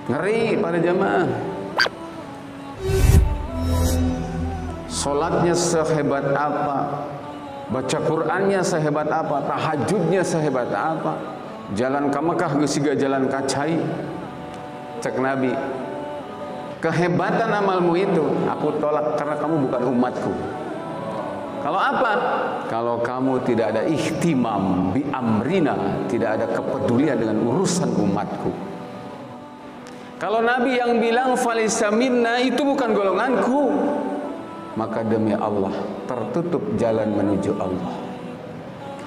Ngeri para jamaah. Salatnya sehebat apa, baca Qur'annya sehebat apa, tahajudnya sehebat apa, jalan ka Mekah geus siga jalan ka cai. Cek Nabi, kehebatan amalmu itu aku tolak karena kamu bukan umatku. Kalau apa? Kalau kamu tidak ada ihtimam bi amrina, tidak ada kepedulian dengan urusan umatku. Kalau Nabi yang bilang falisa minna itu bukan golonganku, maka demi Allah tertutup jalan menuju Allah.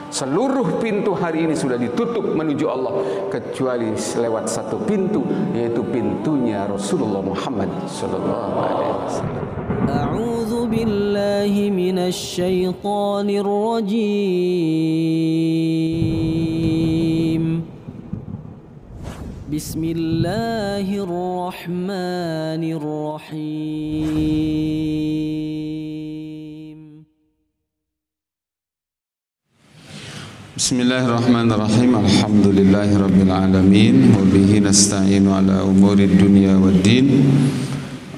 Seluruh pintu hari ini sudah ditutup menuju Allah kecuali lewat satu pintu, yaitu pintunya Rasulullah Muhammad sallallahu alaihi wasallam. A'udzu billahi minasy syaithanir rajim. Bismillahirrahmanirrahim. Bismillahirrahmanirrahim. Alhamdulillahirabbil alamin wa bihi nasta'inu ala umurid dunya waddin.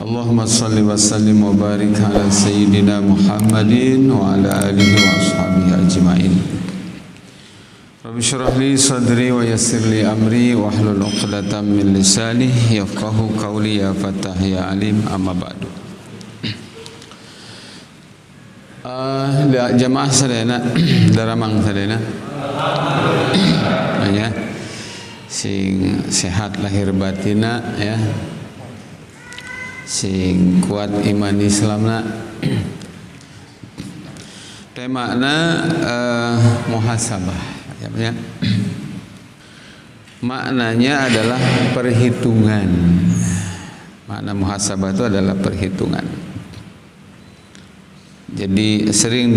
Allahumma shalli wa sallim wa barik ala sayyidina Muhammadin wa ala alihi wa ashabihi ajmain. Rabbi shrah li sadri wa yassir li amri wa hlul 'uqdatam min lisani yafqahu qawli ya Fattah ya Alim, amma ba'du. Jamaah sadayana daramang sadayana ya, sing sehat lahir batina ya, sing kuat iman Islamna. Temana muhasabah ya. Maknanya adalah perhitungan. Makna muhasabah itu adalah perhitungan. Jadi sering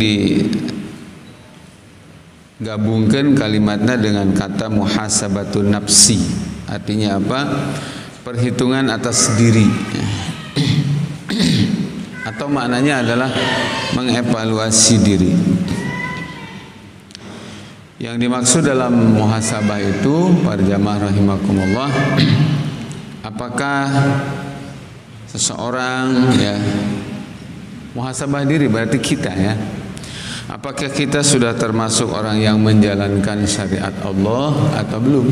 digabungkan kalimatnya dengan kata muhasabatun nafsi. Artinya apa? Perhitungan atas diri. Atau maknanya adalah mengevaluasi diri. Yang dimaksud dalam muhasabah itu, para jamaah rahimakumullah, apakah seseorang ya muhasabah diri berarti kita ya, apakah kita sudah termasuk orang yang menjalankan syariat Allah atau belum?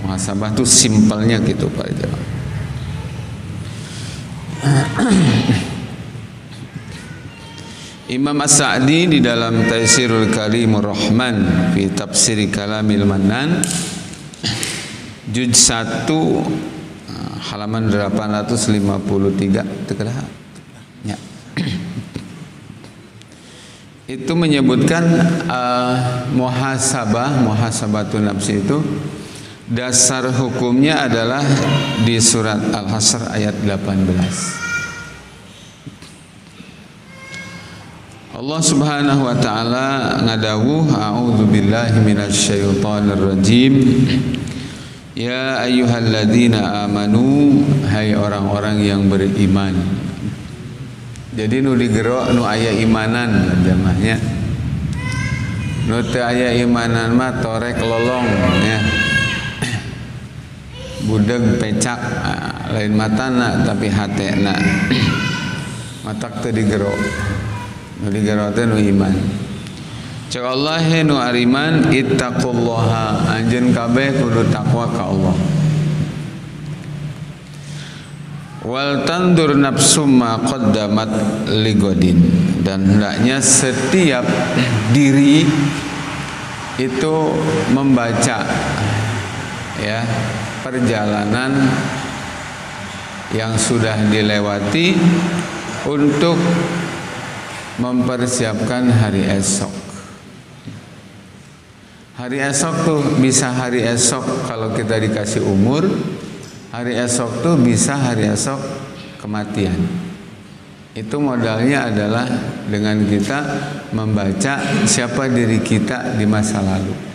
Muhasabah itu simpelnya gitu para jamaah. Imam As-Sa'di di dalam Taisirul Karimur Rahman fi Tafsir Kalamil Mannan juz 1 halaman 853 telah ya. Itu menyebutkan muhasabatun nafsi itu dasar hukumnya adalah di surat Al-Hasr ayat 18. Allah Subhanahu wa taala ngadawuh, a'udzubillahi minasyaitonir rajim. Ya ayyuhalladzina amanu, hai orang-orang yang beriman. Jadi nu digero nu aya imanan jamaahnya. Nu teu aya imanan mah torek lolong ya. Budeg pecak lain matana tapi hatena. Matak teu digero. Nu digero teh nu iman. Cek Allah nu ariman, ittaqullaha, anjeun kabeh kudu takwa ka Allah. Wal tandur nafsum ma qaddamat ligodin, dan hendaknya setiap diri itu membaca ya perjalanan yang sudah dilewati untuk mempersiapkan hari esok. Hari esok tuh bisa hari esok kalau kita dikasih umur. Hari esok tuh bisa hari esok kematian. Itu modalnya adalah dengan kita membaca siapa diri kita di masa lalu.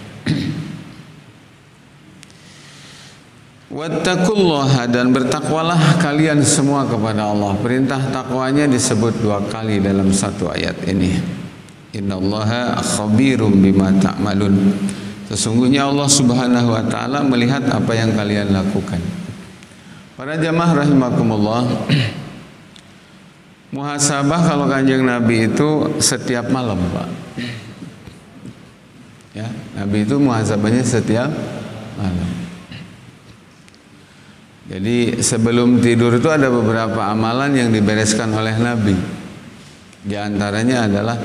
Wattaqullaha, dan bertakwalah kalian semua kepada Allah. Perintah takwanya disebut 2 kali dalam satu ayat ini. Innallaha khabirum bima ta'malun. Sesungguhnya Allah Subhanahu wa taala melihat apa yang kalian lakukan. Para jamaah rahimakumullah, muhasabah kalau Kanjeng Nabi itu setiap malam, Pak. Ya, Nabi itu muhasabahnya setiap malam. Jadi sebelum tidur itu ada beberapa amalan yang dibereskan oleh Nabi. Di antaranya adalah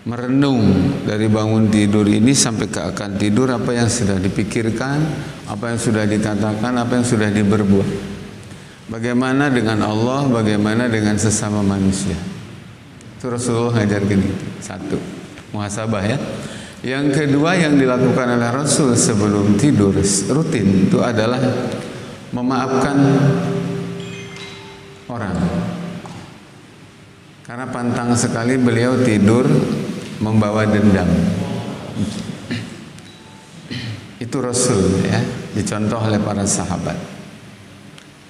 merenung dari bangun tidur ini sampai ke akan tidur, apa yang sudah dipikirkan, apa yang sudah dikatakan, apa yang sudah diberbuat. Bagaimana dengan Allah, bagaimana dengan sesama manusia. Itu Rasulullah ngajarkan itu. Satu, muhasabah ya. Yang kedua yang dilakukan oleh Rasul sebelum tidur rutin itu adalah memaafkan orang. Karena pantang sekali beliau tidur membawa dendam. Itu Rasul ya, dicontoh oleh para sahabat.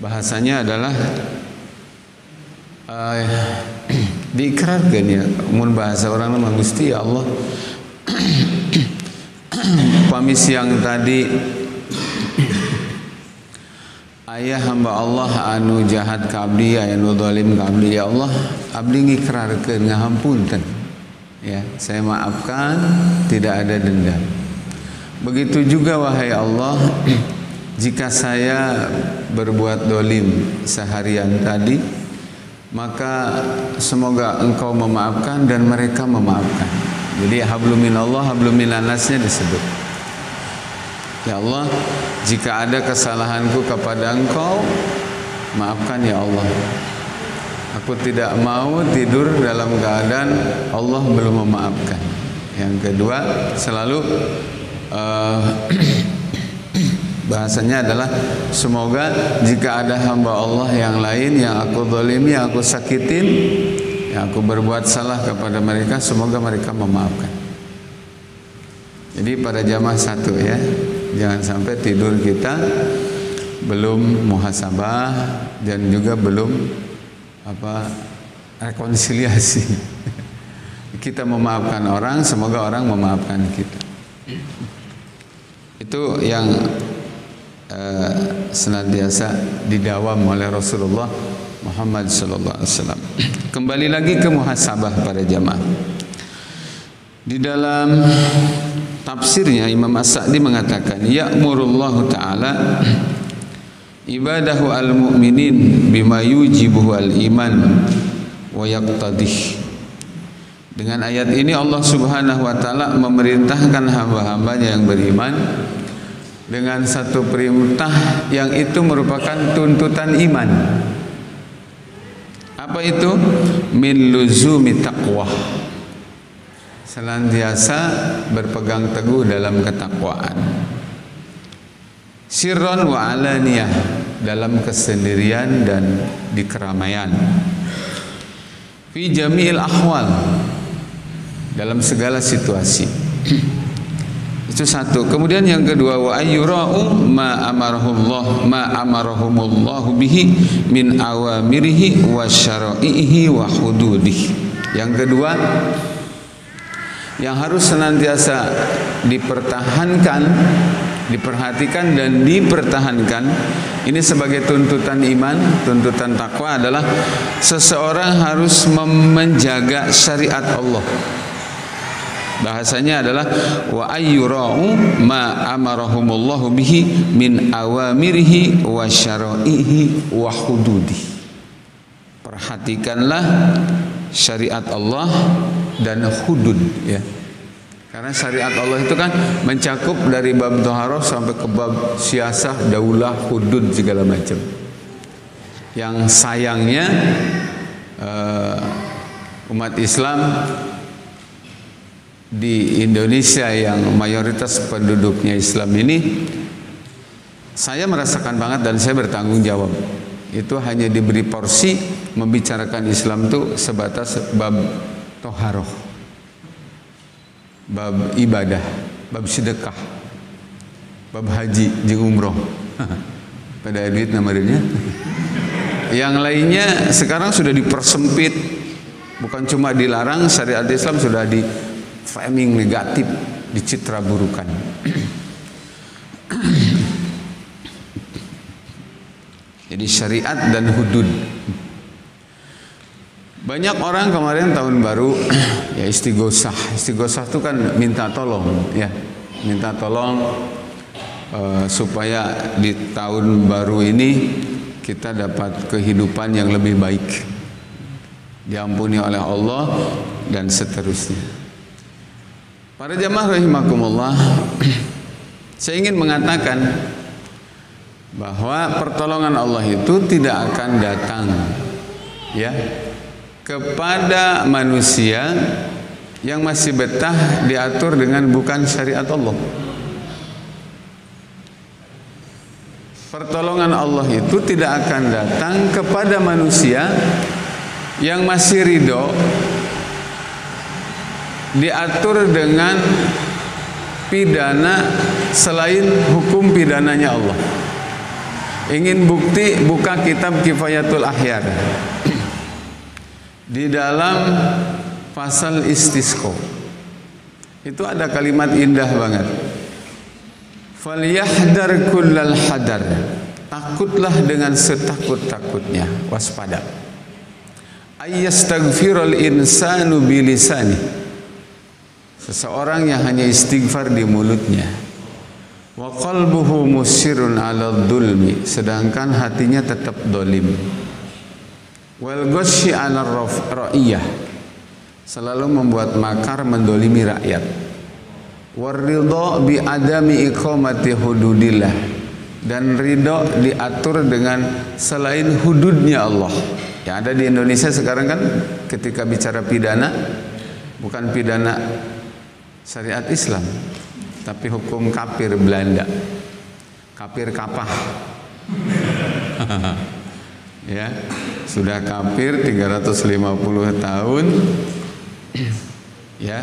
Bahasanya adalah diikrarkan ya, mun bahasa orang mah Gusti ya Allah. Pami siang tadi ayah hamba Allah anu jahat ka abdi, anu zalim ka abdi, ya Allah abdi ngikrarkeun ngahampunten ya, saya maafkan, tidak ada dendam. Begitu juga wahai Allah, jika saya berbuat dolim seharian tadi, maka semoga engkau memaafkan dan mereka memaafkan. Jadi hablum minallah, hablum minannasnya disebut. Ya Allah, jika ada kesalahanku kepada engkau, maafkan ya Allah. Aku tidak mau tidur dalam keadaan Allah belum memaafkan. Yang kedua, selalu bahasanya adalah semoga jika ada hamba Allah yang lain yang aku zalimi, yang aku sakitin, yang aku berbuat salah kepada mereka, semoga mereka memaafkan. Jadi pada jamaah satu ya, jangan sampai tidur kita belum muhasabah dan juga belum rekonsiliasi. Kita memaafkan orang, semoga orang memaafkan kita. Itu yang senantiasa didawam oleh Rasulullah Muhammad sallallahu alaihi wasallam. Kembali lagi ke muhasabah para jamaah. Di dalam tafsirnya Imam As-Sa'di mengatakan, ya'murullahu ta'ala ibadahu al-mu'minin bima yujibuhu al-iman wa yaqtadih. Dengan ayat ini Allah Subhanahu wa taala memerintahkan hamba-hambanya yang beriman dengan satu perintah yang itu merupakan tuntutan iman. Apa itu? Min luzumi taqwa. Senantiasa berpegang teguh dalam ketakwaan. Sirran wa alaniyah, dalam kesendirian dan di keramaian. Fi jami'il ahwal, dalam segala situasi. Itu satu. Kemudian yang kedua, wa ayyura'u ma amarahumullahu bihi min awamirihi wa syara'ihi wa hududihi. Yang kedua, yang harus senantiasa dipertahankan, diperhatikan dan dipertahankan ini sebagai tuntutan iman, tuntutan takwa adalah seseorang harus menjaga syariat Allah. Bahasanya adalah wa ayyura'u ma amarahumullahu bihi min awamirihi wa syara'ihi wa hududihi. Perhatikanlah syariat Allah dan hudud ya. Karena syariat Allah itu kan mencakup dari bab thaharah sampai ke bab siasah, daulah, hudud segala macam. Yang sayangnya umat Islam di Indonesia yang mayoritas penduduknya Islam ini, saya merasakan banget dan saya bertanggung jawab. Itu hanya diberi porsi membicarakan Islam itu sebatas bab toharoh, bab ibadah, bab sedekah, bab haji, jeung umroh. Pada duit namanya. Yang lainnya sekarang sudah dipersempit, bukan cuma dilarang, syariat Islam sudah di framing negatif, dicitra burukan. Jadi syariat dan hudud. Banyak orang kemarin tahun baru ya istighosah. Istighosah itu kan minta tolong ya. Minta tolong supaya di tahun baru ini kita dapat kehidupan yang lebih baik, diampuni oleh Allah dan seterusnya. Para jamaah rahimakumullah, saya ingin mengatakan bahwa pertolongan Allah itu tidak akan datang ya kepada manusia yang masih betah diatur dengan bukan syariat Allah. Pertolongan Allah itu tidak akan datang kepada manusia yang masih ridho diatur dengan pidana selain hukum pidananya Allah. Ingin bukti, buka kitab Kifayatul Ahyar. Di dalam pasal istisqa itu ada kalimat indah banget. Falyahdar kullal hadar. Takutlah dengan setakut-takutnya, waspada. Ayyastaghfirul insanu bilisani. Seseorang yang hanya istighfar di mulutnya. Wa qalbuhu musirrun 'ala dzulmi, sedangkan hatinya tetap dolim. Wal ghasyi 'ala ra'iyah, selalu membuat makar mendolimi rakyat. Waridho bi adami iqamati hududillah, dan ridho diatur dengan selain hududnya Allah. Yang ada di Indonesia sekarang kan ketika bicara pidana, bukan pidana syariat Islam, tapi hukum kafir Belanda, kafir kapah. Ya, sudah kafir 350 tahun. Ya,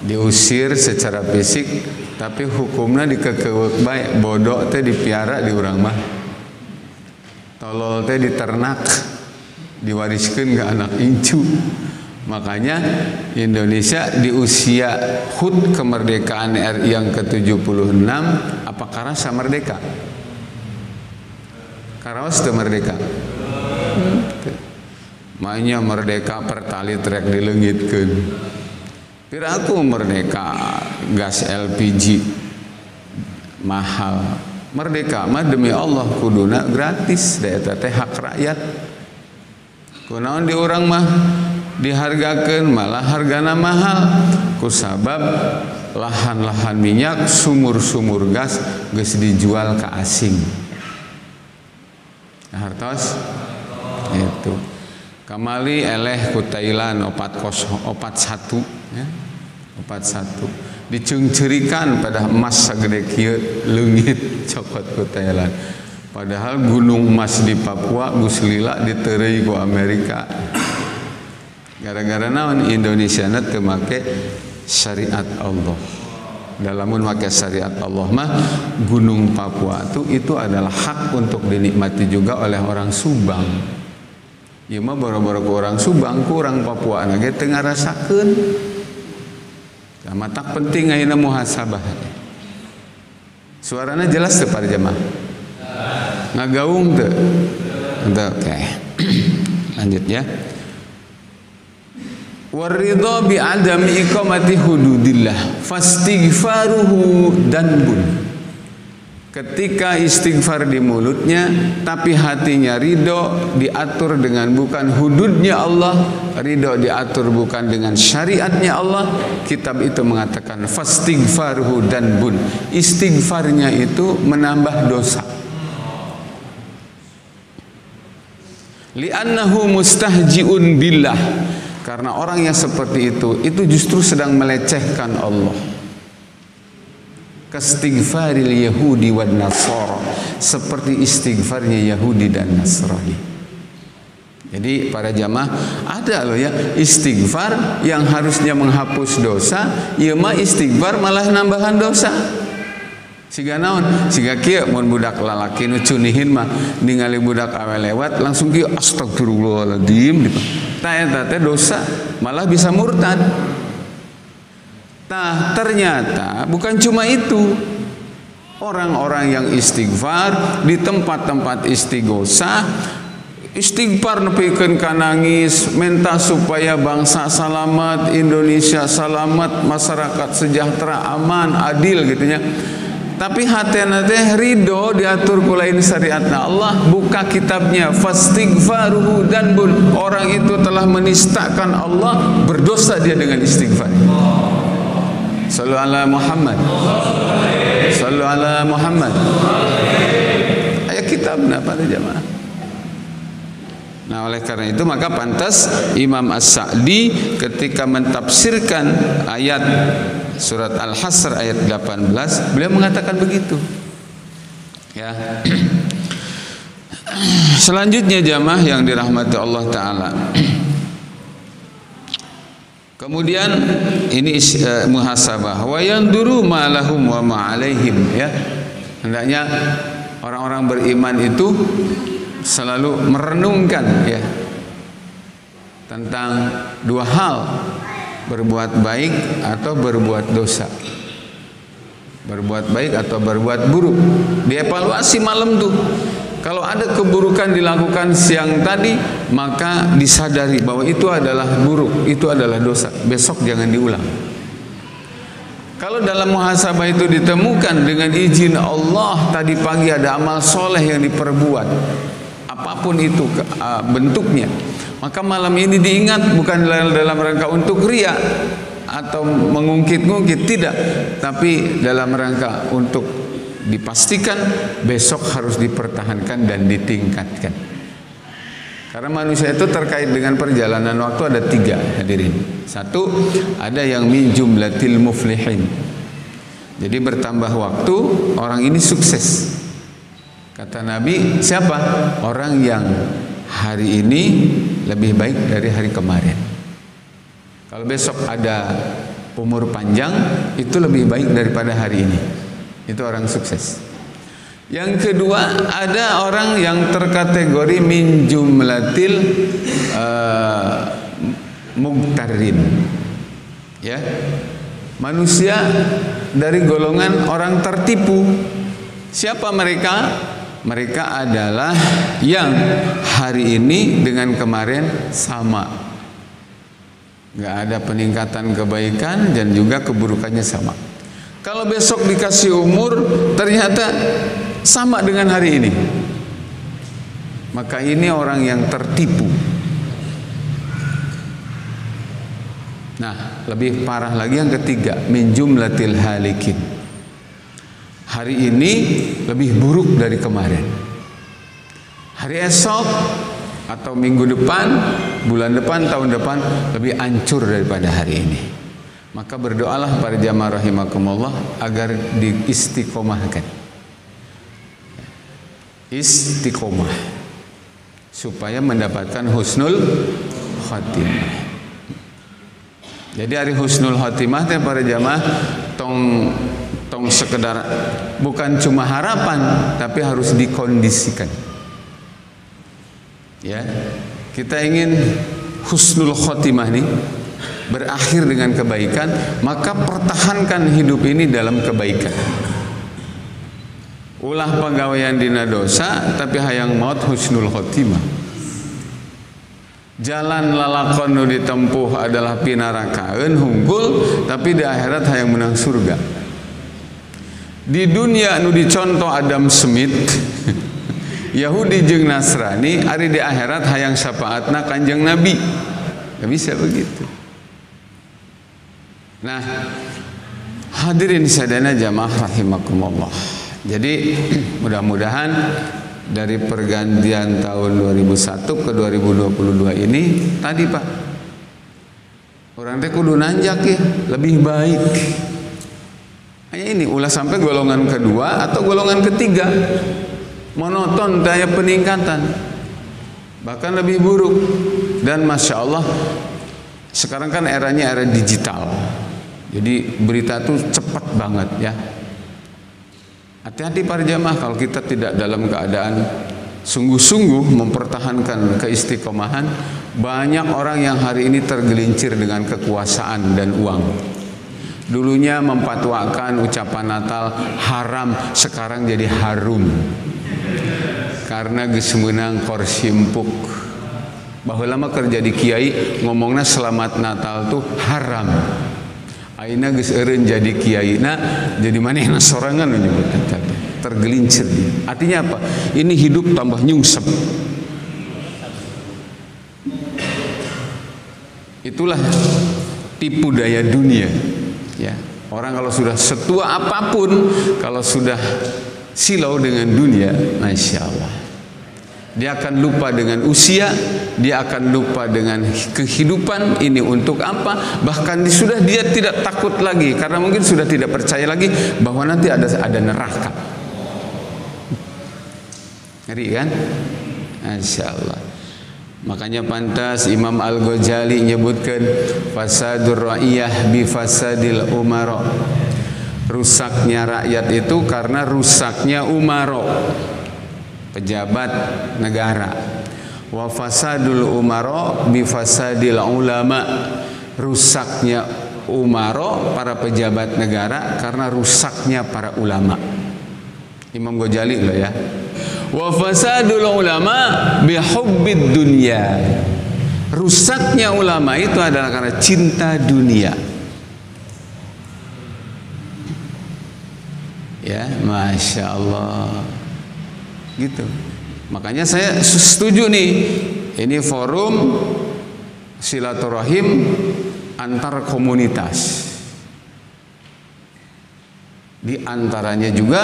diusir secara fisik, tapi hukumnya dikekewek baik. Bodoh teh dipiara di urang mah, tolol teh diternak, diwariskan ke anak incu. Makanya Indonesia di usia HUT kemerdekaan RI yang ke-76 apakah rasa merdeka? Karaos teu merdeka. Mainnya merdeka pertali trek dileungitkeun. Piraku merdeka gas LPG mahal. Merdeka mah demi Allah kuduna gratis, da eta teh hak rakyat. Kunaon di urang mah dihargakeun malah hargana mahal, kusabab lahan-lahan minyak, sumur-sumur gas geus dijual ke asing. Nah, hartos itu kamali eleh ku Thailand 41 ya, 41 dicungcerikan pada emas sagede kieu leungit cokot ku Thailand, padahal gunung emas di Papua geus lila ditereuy ku Amerika. Gara-gara naon Indonesia na teu make syariat Allah. Dalamun make syariat Allah mah gunung Papua itu adalah hak untuk dinikmati juga oleh orang Subang. Ieu mah boro-boro ku orang Subang, ku orang Papua na ge teu ngarasakeun. Nah, matak penting ayeuna muhasabah. Suarana jelas teu para jemaah? Ngagaung teu? Teu, oke. Lanjut ya. Waridho bi adami iqamati hududillah fastighfaruhu danbun. Ketika istighfar di mulutnya tapi hatinya ridho diatur dengan bukan hududnya Allah, ridho diatur bukan dengan syariatnya Allah, kitab itu mengatakan fastighfaruhu danbun. Istighfarnya itu menambah dosa. Li'annahu mustahji'un billah, karena orang yang seperti itu justru sedang melecehkan Allah. Kastighfaril Yahudi wan Nasara, seperti istighfarnya Yahudi dan Nasrani. Jadi para jamaah, ada loh ya istighfar yang harusnya menghapus dosa, ieu mah istighfar malah nambahan dosa. Siga naon? Siga kieu mun budak lalaki nu cunihin mah ningali budak awe lewat langsung kieu astagfirullahaladzim. Tah eta teh dosa, malah bisa murtad. Nah ternyata bukan cuma itu. Orang-orang yang istighfar di tempat-tempat istighosah, istighfar nepikeun ka nangis, minta supaya bangsa selamat, Indonesia selamat, masyarakat sejahtera, aman, adil gitu nya. Tapi hatena teh ridho diatur ku lain syariatna Allah, buka kitabnya, fastighfaruhu danbun. Orang itu telah menistakan Allah, berdosa dia dengan istighfar. Sallu ala Muhammad. Sallu ala Muhammad. Ayat kitabna pada jamaah. Nah, oleh karena itu maka pantas Imam As-Sa'di ketika mentafsirkan ayat surat Al-Hasr ayat 18, beliau mengatakan begitu. Ya. Selanjutnya jamaah yang dirahmati Allah taala. Kemudian ini muhasabah wa yanduru ma lahum wa ma alaihim, ya. Hendaknya orang-orang beriman itu selalu merenungkan, ya, tentang dua hal, berbuat baik atau berbuat dosa, berbuat baik atau berbuat buruk. Dievaluasi malam tuh. Kalau ada keburukan dilakukan siang tadi, maka disadari bahwa itu adalah buruk, itu adalah dosa. Besok jangan diulang. Kalau dalam muhasabah itu ditemukan dengan izin Allah, tadi pagi ada amal soleh yang diperbuat, apapun itu bentuknya, maka malam ini diingat bukan dalam rangka untuk ria atau mengungkit-ungkit, tidak, tapi dalam rangka untuk dipastikan besok harus dipertahankan dan ditingkatkan. Karena manusia itu terkait dengan perjalanan waktu ada tiga, hadirin. Satu, ada yang min jumlatil muflihin. Jadi bertambah waktu orang ini sukses. Kata Nabi, siapa? Orang yang hari ini lebih baik dari hari kemarin. Kalau besok ada umur panjang, itu lebih baik daripada hari ini. Itu orang sukses. Yang kedua, ada orang yang terkategori min jumlatil mugtarin, ya, manusia dari golongan orang tertipu. Siapa mereka? Mereka adalah yang hari ini dengan kemarin sama, nggak ada peningkatan kebaikan dan juga keburukannya sama. Kalau besok dikasih umur ternyata sama dengan hari ini, maka ini orang yang tertipu. Nah, lebih parah lagi yang ketiga, min jumlatil halikin. Hari ini lebih buruk dari kemarin. Hari esok atau minggu depan, bulan depan, tahun depan lebih hancur daripada hari ini. Maka berdoalah para jamaah rahimakumullah agar diistiqomahkan. Istiqomah supaya mendapatkan husnul khatimah. Jadi hari husnul khatimah teh para jamaah tong sekedar bukan cuma harapan, tapi harus dikondisikan. Ya, kita ingin husnul khatimah nih berakhir dengan kebaikan, maka pertahankan hidup ini dalam kebaikan. Ulah pegawaian dina dosa, tapi hayang maut husnul khotimah. Jalan lalakon nu ditempuh adalah pinarakaeun hungkul, tapi di akhirat hayang menang surga. Di dunia nu dicontoh Adam Smith, Yahudi jeung Nasrani, ari di akhirat hayang syafaatna Kanjeng Nabi. Gak bisa begitu. Nah, hadirin sadana jamaah rahimakumullah. Jadi mudah-mudahan dari pergantian tahun 2001 ke 2022 ini tadi Pak, orang teh kudu nanjak ya, lebih baik. Hanya ini ulah sampai golongan kedua atau golongan ketiga monoton daya peningkatan, bahkan lebih buruk. Dan masya Allah sekarang kan eranya era digital. Jadi berita itu cepat banget ya. Hati-hati para jamaah kalau kita tidak dalam keadaan sungguh-sungguh mempertahankan keistiqomahan. Banyak orang yang hari ini tergelincir dengan kekuasaan dan uang. Dulunya memfatwakan ucapan Natal haram, sekarang jadi harum. Karena geus meunang kursi empuk. Baheula mah keur jadi kiai ngomongna selamat Natal tuh haram. Ayeuna geus eureun jadi kiaina, jadi manehna sorangan menyebutkan tadi. Tergelincir dia. Artinya apa? Ini hidup tambah nyungsep. Itulah tipu daya dunia. Ya, orang kalau sudah setua apapun, kalau sudah silau dengan dunia, masya Allah, dia akan lupa dengan usia, dia akan lupa dengan kehidupan ini untuk apa. Bahkan dia tidak takut lagi karena mungkin sudah tidak percaya lagi bahwa nanti ada neraka. Ngeri kan? Masya Allah. Makanya pantas Imam Al-Ghazali nyebutkan fasadur ra'iyah bi fasadil umara. Rusaknya rakyat itu karena rusaknya umara, pejabat negara. Wa fasadul umara bi fasadil ulama. Rusaknya umara, para pejabat negara, karena rusaknya para ulama. Imam Ghazali loh ya. Wa fasadul ulama bihubbid dunya. Rusaknya ulama itu adalah karena cinta dunia. Ya, masya Allah. Gitu. Makanya saya setuju nih. Ini forum silaturahim antar komunitas. Di antaranya juga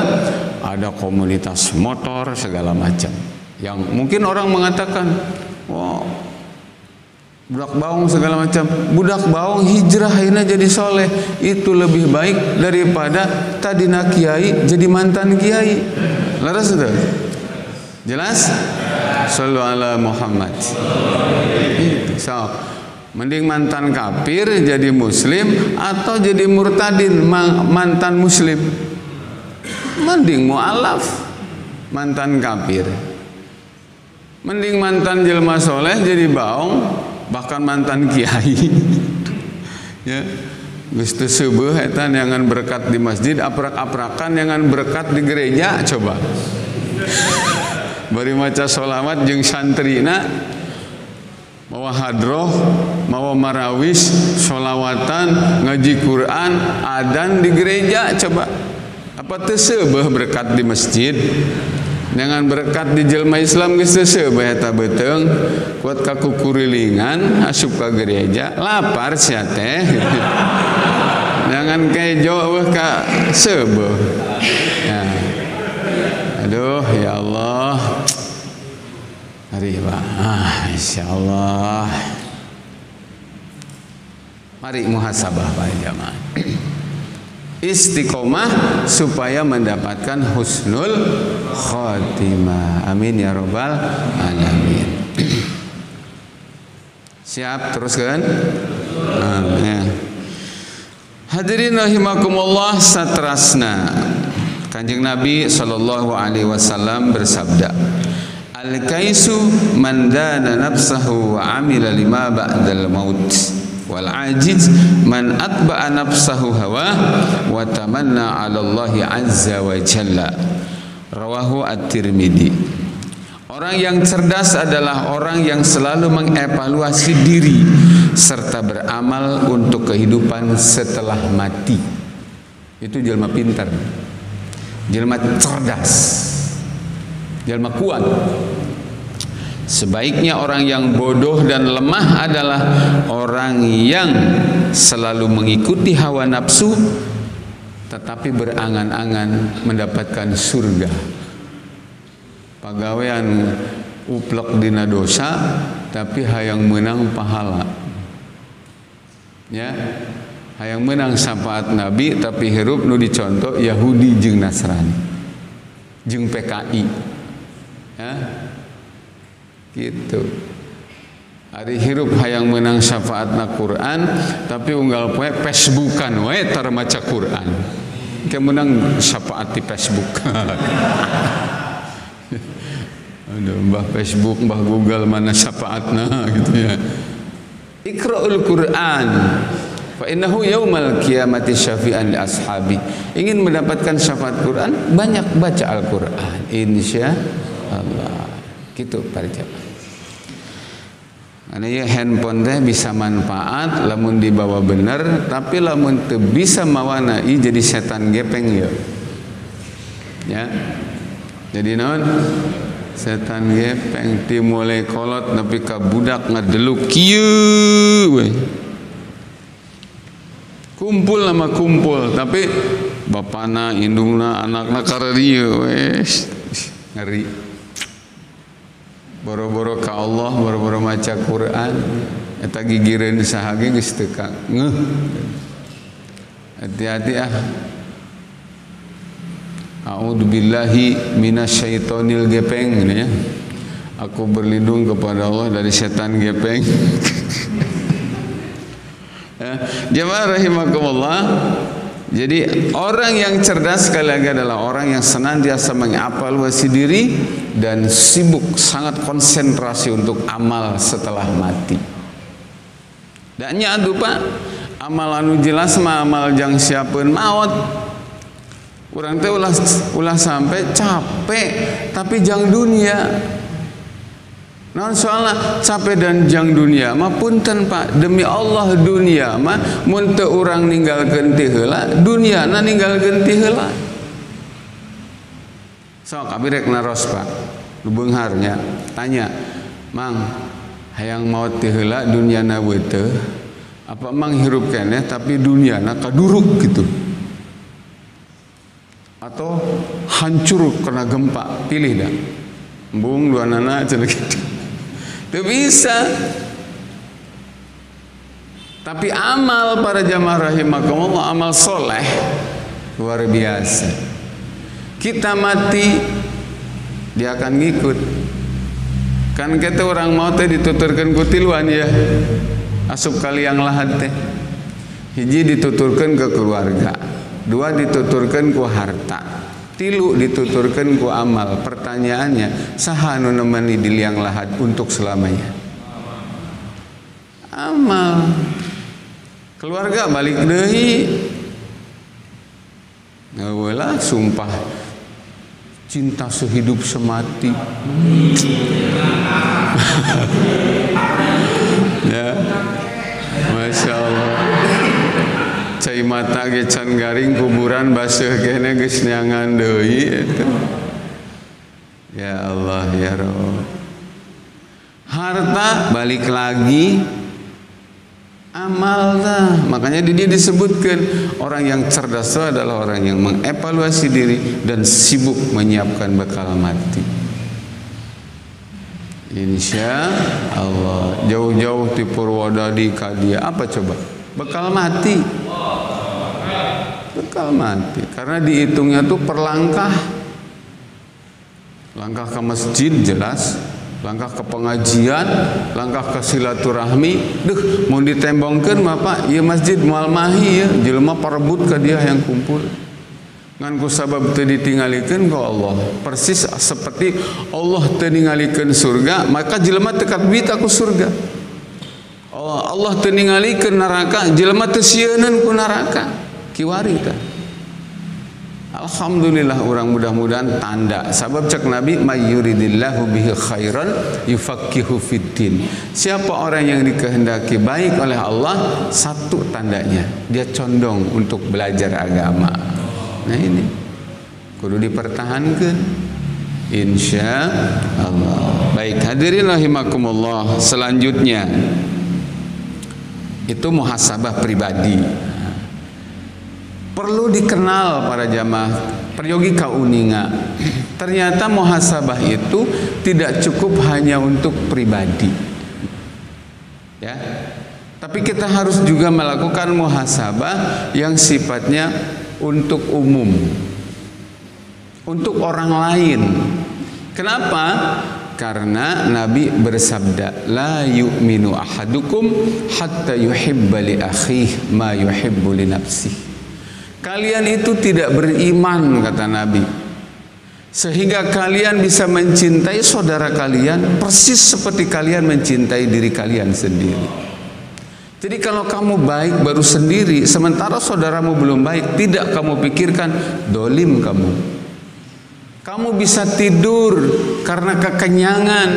ada komunitas motor segala macam. Yang mungkin orang mengatakan, "Wah, budak baung segala macam." Budak baung hijrah akhirnya jadi soleh. Itu lebih baik daripada tadina kiai jadi mantan kiai. Laras sudah? Jelas? Shallu ala Muhammad. So, mending mantan kafir jadi muslim atau jadi murtadin mantan muslim. Mending mu'alaf mantan kafir. Mending mantan jelma soleh jadi baung, bahkan mantan kiai. Ya, geus teu seubeuh eta neangan berkat di masjid, aprak-aprakan neangan berkat di gereja. Coba bari maca sholawat jeung santrina, mawa hadroh, mawa marawis, sholawatan, ngaji Quran, adan di gereja. Coba apa teu seubeuh berkat di masjid? Dengan berkat di jelma Islam geus teu seubeuh eta beuteung, kuat ka kukurilingan asup ka gereja, lapar sia teh. Jangan kejo eueuh ka seubeuh. Ya. Aduh ya Allah. Mari Pak, insyaallah. Mari muhasabah para jamaah. Istiqomah supaya mendapatkan husnul khotimah. Amin ya rabbal alamin. Siap, teruskan. Amin. Hadirin rahimakumullah, satrasna. Kanjeng Nabi sallallahu alaihi wasallam bersabda, "Al-kaisu man dana nafsahu wa amila lima ba'dal maut, wal ajiz man atba'a nafsahu hawa wa tamanna 'ala Allah azza wa jalla." Rawahu At-Tirmidzi. Orang yang cerdas adalah orang yang selalu mengevaluasi diri serta beramal untuk kehidupan setelah mati. Itu jelma pintar, jelma cerdas, jelma kuat. Sebaiknya orang yang bodoh dan lemah adalah orang yang selalu mengikuti hawa nafsu tetapi berangan-angan mendapatkan surga. Pagawean uplek dina dosa tapi hayang menang pahala. Ya, hayang menang syafaat Nabi tapi hirup nu dicontoh Yahudi jeung Nasrani jeung PKI. Ya, gitu. Ari hirup hayang menang syafaatna Quran tapi unggal poe Facebookan we tar maca Quran. Ke menang syafaat di Facebook. Aduh, mbah Facebook, mbah Google mana syafaatna gitu ya. Iqra'ul Quran Fa innahu yaumal qiyamati syafi'an li ashabi. Ingin mendapatkan syafaat Quran, banyak baca Al-Quran, insyaallah. Gitu para jamaah. Karena ya handphone teh bisa manfaat lamun dibawa bener, tapi lamun teu bisa mawanai jadi setan gepeng ya. Ya. Jadi naon? Setan gepeng ti mulai kolot nepi ka budak ngadeluk kieu we. Kumpul sama kumpul, tapi bapana, indungna, anakna kararieu wes ngeri. Boro-boro ka Allah, boro-boro maca Quran, eta gigireun saha ge geus teu ka ngeuh. Hati-hati ah. A'udzubillahi minasyaitonil gepeng ya. Aku berlindung kepada Allah dari setan gepeng. Ya, jemaah rahimakumullah. Jadi orang yang cerdas sekali lagi adalah orang yang senantiasa mengevaluasi diri dan sibuk sangat konsentrasi untuk amal setelah mati. Dan nya atuh Pak, amal anu jelas mah amal jang siapeun maot. Urang teh ulah sampai capek tapi jang dunia. Naon soalna capek dan jang dunia mah punten Pak, demi Allah dunia mah mun teu urang ninggalkeun ti heula, dunyana ninggalkeun ti heula. Sok abi rek naros Pak. Nu beungharnya tanya, "Mang, hayang maot ti heula dunyana beuteuh, apa mang hirup keneh tapi dunyana kaduruk gitu?" Atau hancur kena gempa, pilih dah. Embung duanana cenah kitu. Teu bisa. Tapi amal para jamaah rahimakumullah, amal soleh luar biasa. Kita mati dia akan ngikut. Kan kita orang mau teh dituturkeun ku tiluan ya. Asup kali yang lahat teh. Hiji dituturkeun ke keluarga, dua dituturkeun ku harta, tilu dituturkeun ku amal. Pertanyaannya, saha nu nemeni di liang lahat untuk selamanya? Amal. Keluarga balik deui. Ngeulah sumpah cinta sehidup semati. Ya. Masya Allah. Cai mata ge can garing, kuburan baseuh kene geus neangan deui eta. Ya Allah ya Rabb. Harta balik lagi amal dah. Makanya di dia disebutkan orang yang cerdas itu adalah orang yang mengevaluasi diri dan sibuk menyiapkan bekal mati. Insya Allah. Jauh-jauh di Purwodadi kadia apa coba? Bekal mati. Bekal mati. Karena dihitungnya tuh per langkah. Langkah ke masjid jelas, langkah ke pengajian, langkah ke silaturahmi. Duh, mau ditembongkeun mah Pak, ieu masjid moal mahi ya, jelema parebut ka dia yang kumpul. Ngan ku sabab teu ditingalikeun ku Allah. Persis seperti Allah teu ningalikeun surga, maka jelema teu kabita ku surga. Allah teu ningalikeun neraka, jelema teu sieuneun ku neraka. Kiwari tah. Alhamdulillah orang mudah-mudahan tanda. Sabab cek Nabi, mayyuridillahu bihi khairan yufaqihu fiddin. Siapa orang yang dikehendaki baik oleh Allah, satu tandanya dia condong untuk belajar agama. Nah ini kudu dipertahankan. Insya Allah. Baik hadirin rahimakumullah. Selanjutnya itu muhasabah pribadi. Perlu dikenal para jamaah peryogi kauninga. Ternyata muhasabah itu tidak cukup hanya untuk pribadi. Ya. Tapi kita harus juga melakukan muhasabah yang sifatnya untuk umum. Untuk orang lain. Kenapa? Karena Nabi bersabda, la yu'minu ahadukum hatta yuhibba li akhihi ma yuhibbu li nafsihi. Kalian itu tidak beriman, kata Nabi, sehingga kalian bisa mencintai saudara kalian persis seperti kalian mencintai diri kalian sendiri. Jadi kalau kamu baik baru sendiri, sementara saudaramu belum baik, tidak kamu pikirkan, dolim kamu. Kamu bisa tidur karena kekenyangan.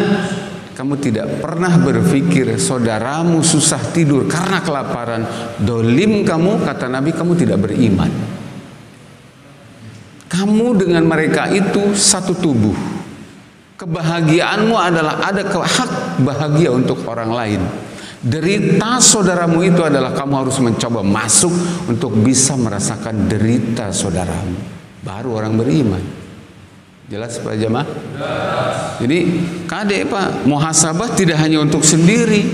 Kamu tidak pernah berpikir saudaramu susah tidur karena kelaparan. Dolim kamu, kata Nabi, kamu tidak beriman. Kamu dengan mereka itu satu tubuh. Kebahagiaanmu adalah ada hak bahagia untuk orang lain. Derita saudaramu itu adalah kamu harus mencoba masuk untuk bisa merasakan derita saudaramu. Baru orang beriman. Jelas Pak Jamaah? Jadi kadek Pak, muhasabah tidak hanya untuk sendiri.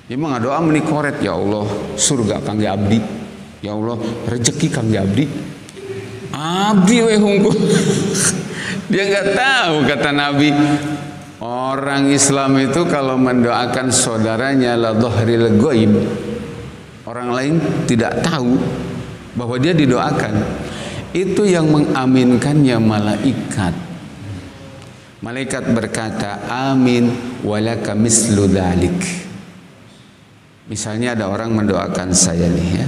Emang doa menikoret, ya Allah surga kangge abdi, ya Allah rezeki kangge abdi. Abdi we hungkul. Dia nggak tahu kata Nabi. Orang Islam itu kalau mendoakan saudaranya la dhahril ghaib, orang lain tidak tahu bahwa dia didoakan. Itu yang mengaminkannya malaikat. Malaikat berkata, amin walaka mislu dzalik. Misalnya ada orang mendoakan saya nih ya,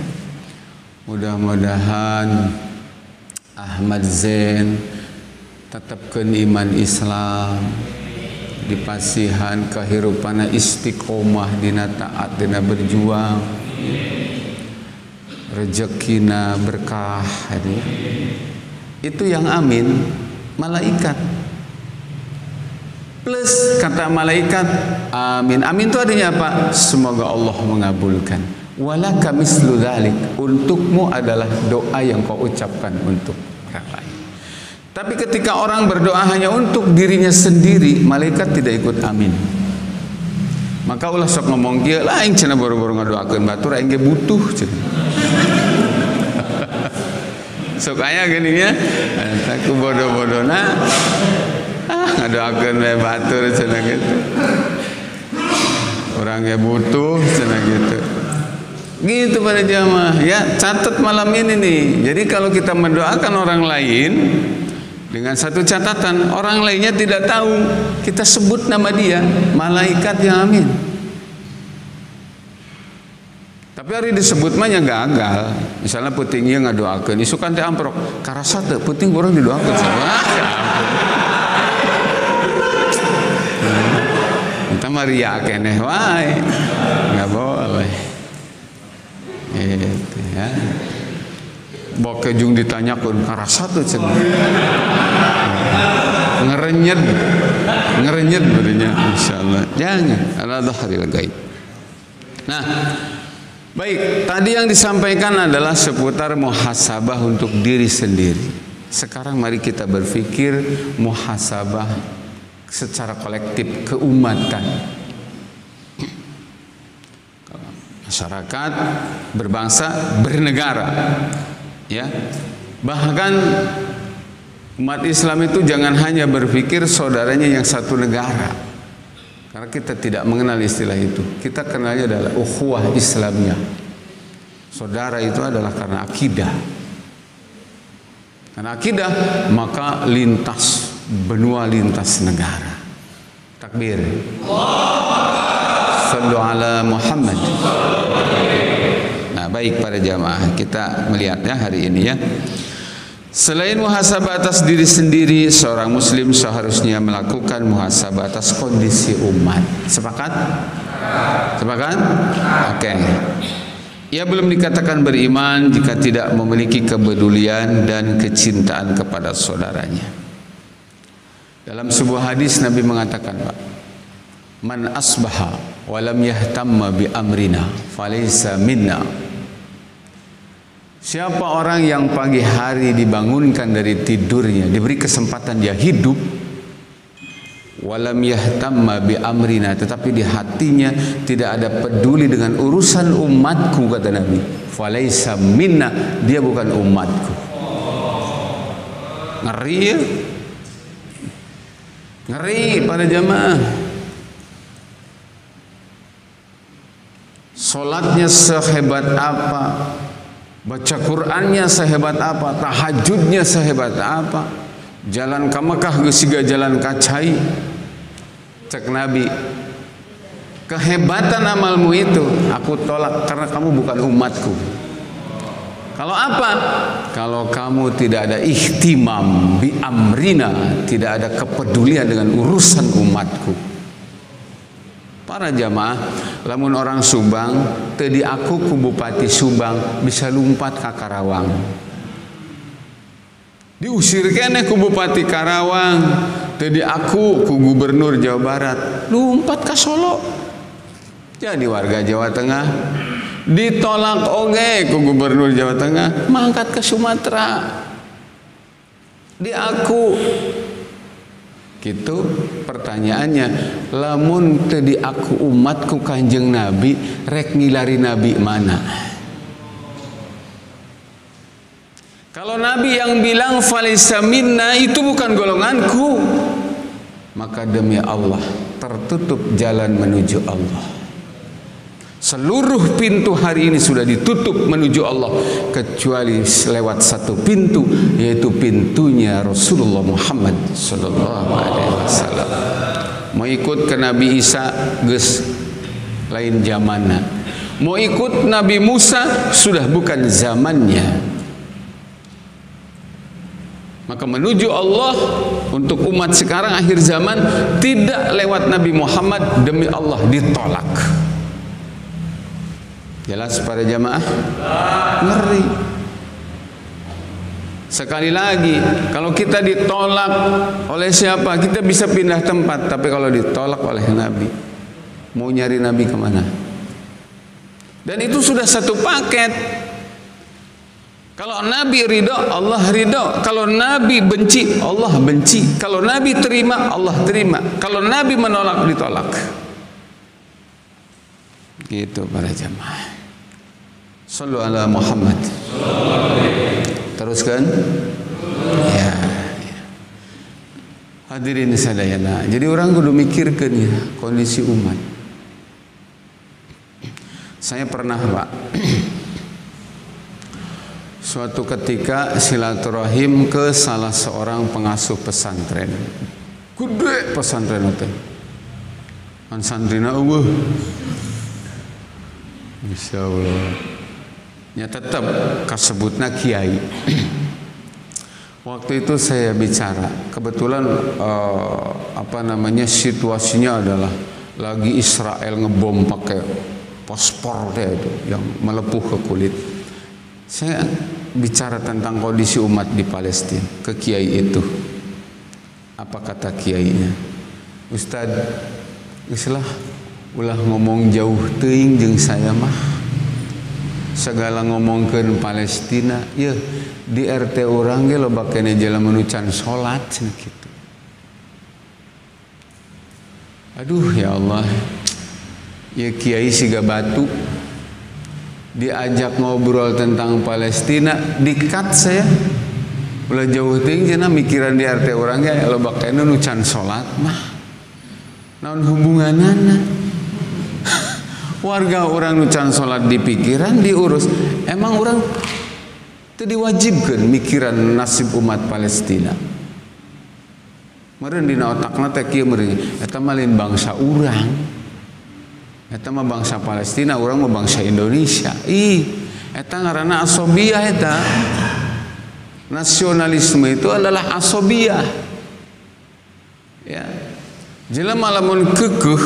mudah-mudahan Ahmad Zain tetapkan iman Islam, dipasihan kahirupana istiqomah dina taat dina berjuang, rezekina berkah. Itu yang amin malaikat. Plus kata malaikat amin. Amin itu artinya apa? Semoga Allah mengabulkan. Walaka mislu dzalik, untukmu adalah doa yang kau ucapkan untuk orang lain. Tapi ketika orang berdoa hanya untuk dirinya sendiri, malaikat tidak ikut amin. Maka ulah sok ngomong kieu lah aing cenah boro-boro ngadoakeun batur aing ge butuh cenah. Sok aya geuning nya, aku bodoh-bodona ngadoakeun we batur cenah gitu. Orang ge butuh cenah gitu. Gitu para jamaah ya, catat malam ini nih. Jadi kalau kita mendoakan orang lain dengan satu catatan, orang lainnya tidak tahu, kita sebut nama dia, malaikat yang amin. Tapi hari disebut mah nya gagal. Misalnya putingnya ngadoakeun, isukan teh amprok, karasa teu puting urang didoakeun salah. Entah Maria keneh wae. Enggak boleh. Gitu ya. Boke jung ditanyakeun karasa teu cenah. Ngerenyet berenya insyaallah. Jangan ala dhahril ghaib. Nah, baik, tadi yang disampaikan adalah seputar muhasabah untuk diri sendiri. Sekarang mari kita berpikir muhasabah secara kolektif keumatan. Masyarakat, berbangsa, bernegara. Ya. Bahkan umat Islam itu jangan hanya berpikir saudaranya yang satu negara. Karena kita tidak mengenal istilah itu. Kita kenalnya adalah ukhuwah Islamiyah. Saudara itu adalah karena akidah. Karena akidah, maka lintas benua, lintas negara. Takbir. Sallu ala Muhammad. Nah, baik para jamaah, kita melihatnya hari ini ya. Selain muhasabah atas diri sendiri, seorang muslim seharusnya melakukan muhasabah atas kondisi umat. Sepakat? Sepakat? Oke. Ia belum dikatakan beriman jika tidak memiliki kepedulian dan kecintaan kepada saudaranya. Dalam sebuah hadis Nabi mengatakan, Pak, man asbaha wa lam yahtamma bi amrina falaysa minna. Siapa orang yang pagi hari dibangunkan dari tidurnya, diberi kesempatan dia hidup, walam yahtamma bi amrina, tetapi di hatinya tidak ada peduli dengan urusan umatku, kata Nabi, falaysa minna, dia bukan umatku. Ngeri ya? Ngeri pada jamaah. Solatnya sehebat apa, baca Qur'annya sehebat apa, tahajudnya sehebat apa, jalan ka Mekah geus siga jalan ka cai. Cek Nabi, kehebatan amalmu itu aku tolak karena kamu bukan umatku. Kalau apa? Kalau kamu tidak ada ihtimam bi amrina, tidak ada kepedulian dengan urusan umatku. Para jamaah, lamun orang Subang, tadi aku ku Bupati Subang bisa lumpat ke Karawang. Diusir kene ku Bupati Karawang, tadi aku ku Gubernur Jawa Barat, lumpat ke Solo. Jadi warga Jawa Tengah ditolak oge ku Gubernur Jawa Tengah, mangkat ke Sumatera. Di aku gitu. Pertanyaannya, lamun tadi aku umatku Kanjeng Nabi, rek ngilari Nabi mana? Kalau Nabi yang bilang falisa minna itu bukan golonganku, maka demi Allah tertutup jalan menuju Allah. Seluruh pintu hari ini sudah ditutup menuju Allah kecuali lewat satu pintu, yaitu pintunya Rasulullah Muhammad sallallahu alaihi wasallam. Mau ikut ke Nabi Isa geus lain zamanna. Mau ikut Nabi Musa sudah bukan zamannya. Maka menuju Allah untuk umat sekarang akhir zaman tidak lewat Nabi Muhammad, demi Allah ditolak. Jelas para jamaah? Ngeri. Sekali lagi, kalau kita ditolak oleh siapa, kita bisa pindah tempat. Tapi kalau ditolak oleh Nabi, mau nyari Nabi kemana? Dan itu sudah satu paket. Kalau Nabi ridho, Allah ridho. Kalau Nabi benci, Allah benci. Kalau Nabi terima, Allah terima. Kalau Nabi menolak, ditolak. Gitu para jamaah. Sallu ala Muhammad. Teruskan. Ya. Hadirin sadayana. Jadi orang kudu mikirkan ya kondisi umat. Saya pernah Pak, suatu ketika silaturahim ke salah seorang pengasuh pesantren. Gede pesantren itu. An santrina eueuh. Insyaallah. Ya tetap kasebutna kiai. Waktu itu saya bicara, kebetulan situasinya adalah lagi Israel ngebom pakai fosfor itu yang melepuh ke kulit. Saya bicara tentang kondisi umat di Palestina ke kiai itu. Apa kata kiainya? Ustad, geus lah ulah ngomong jauh teuing jeung saya mah. Segala ngomongkeun Palestina, ya di RT orang ge loba kene jelema nu can salat kitu. Aduh ya Allah. Ya kiai siga batu. Diajak ngobrol tentang Palestina, dikat saya. Ulah jauh teuing cenah mikiran di RT orang ge loba kene nu can salat mah. Naon hubunganana? Warga orang nu can salat di pikiran diurus. Emang orang teu diwajibkeun mikiran nasib umat Palestina. Meureun dina otakna teh kieu meureun, eta mah lain bangsa urang. Eta mah bangsa Palestina, urang mah bangsa Indonesia. Eta ngaranna asobiyah eta. Nasionalisme itu adalah asobiyah. Ya. Jelema lamun keukeuh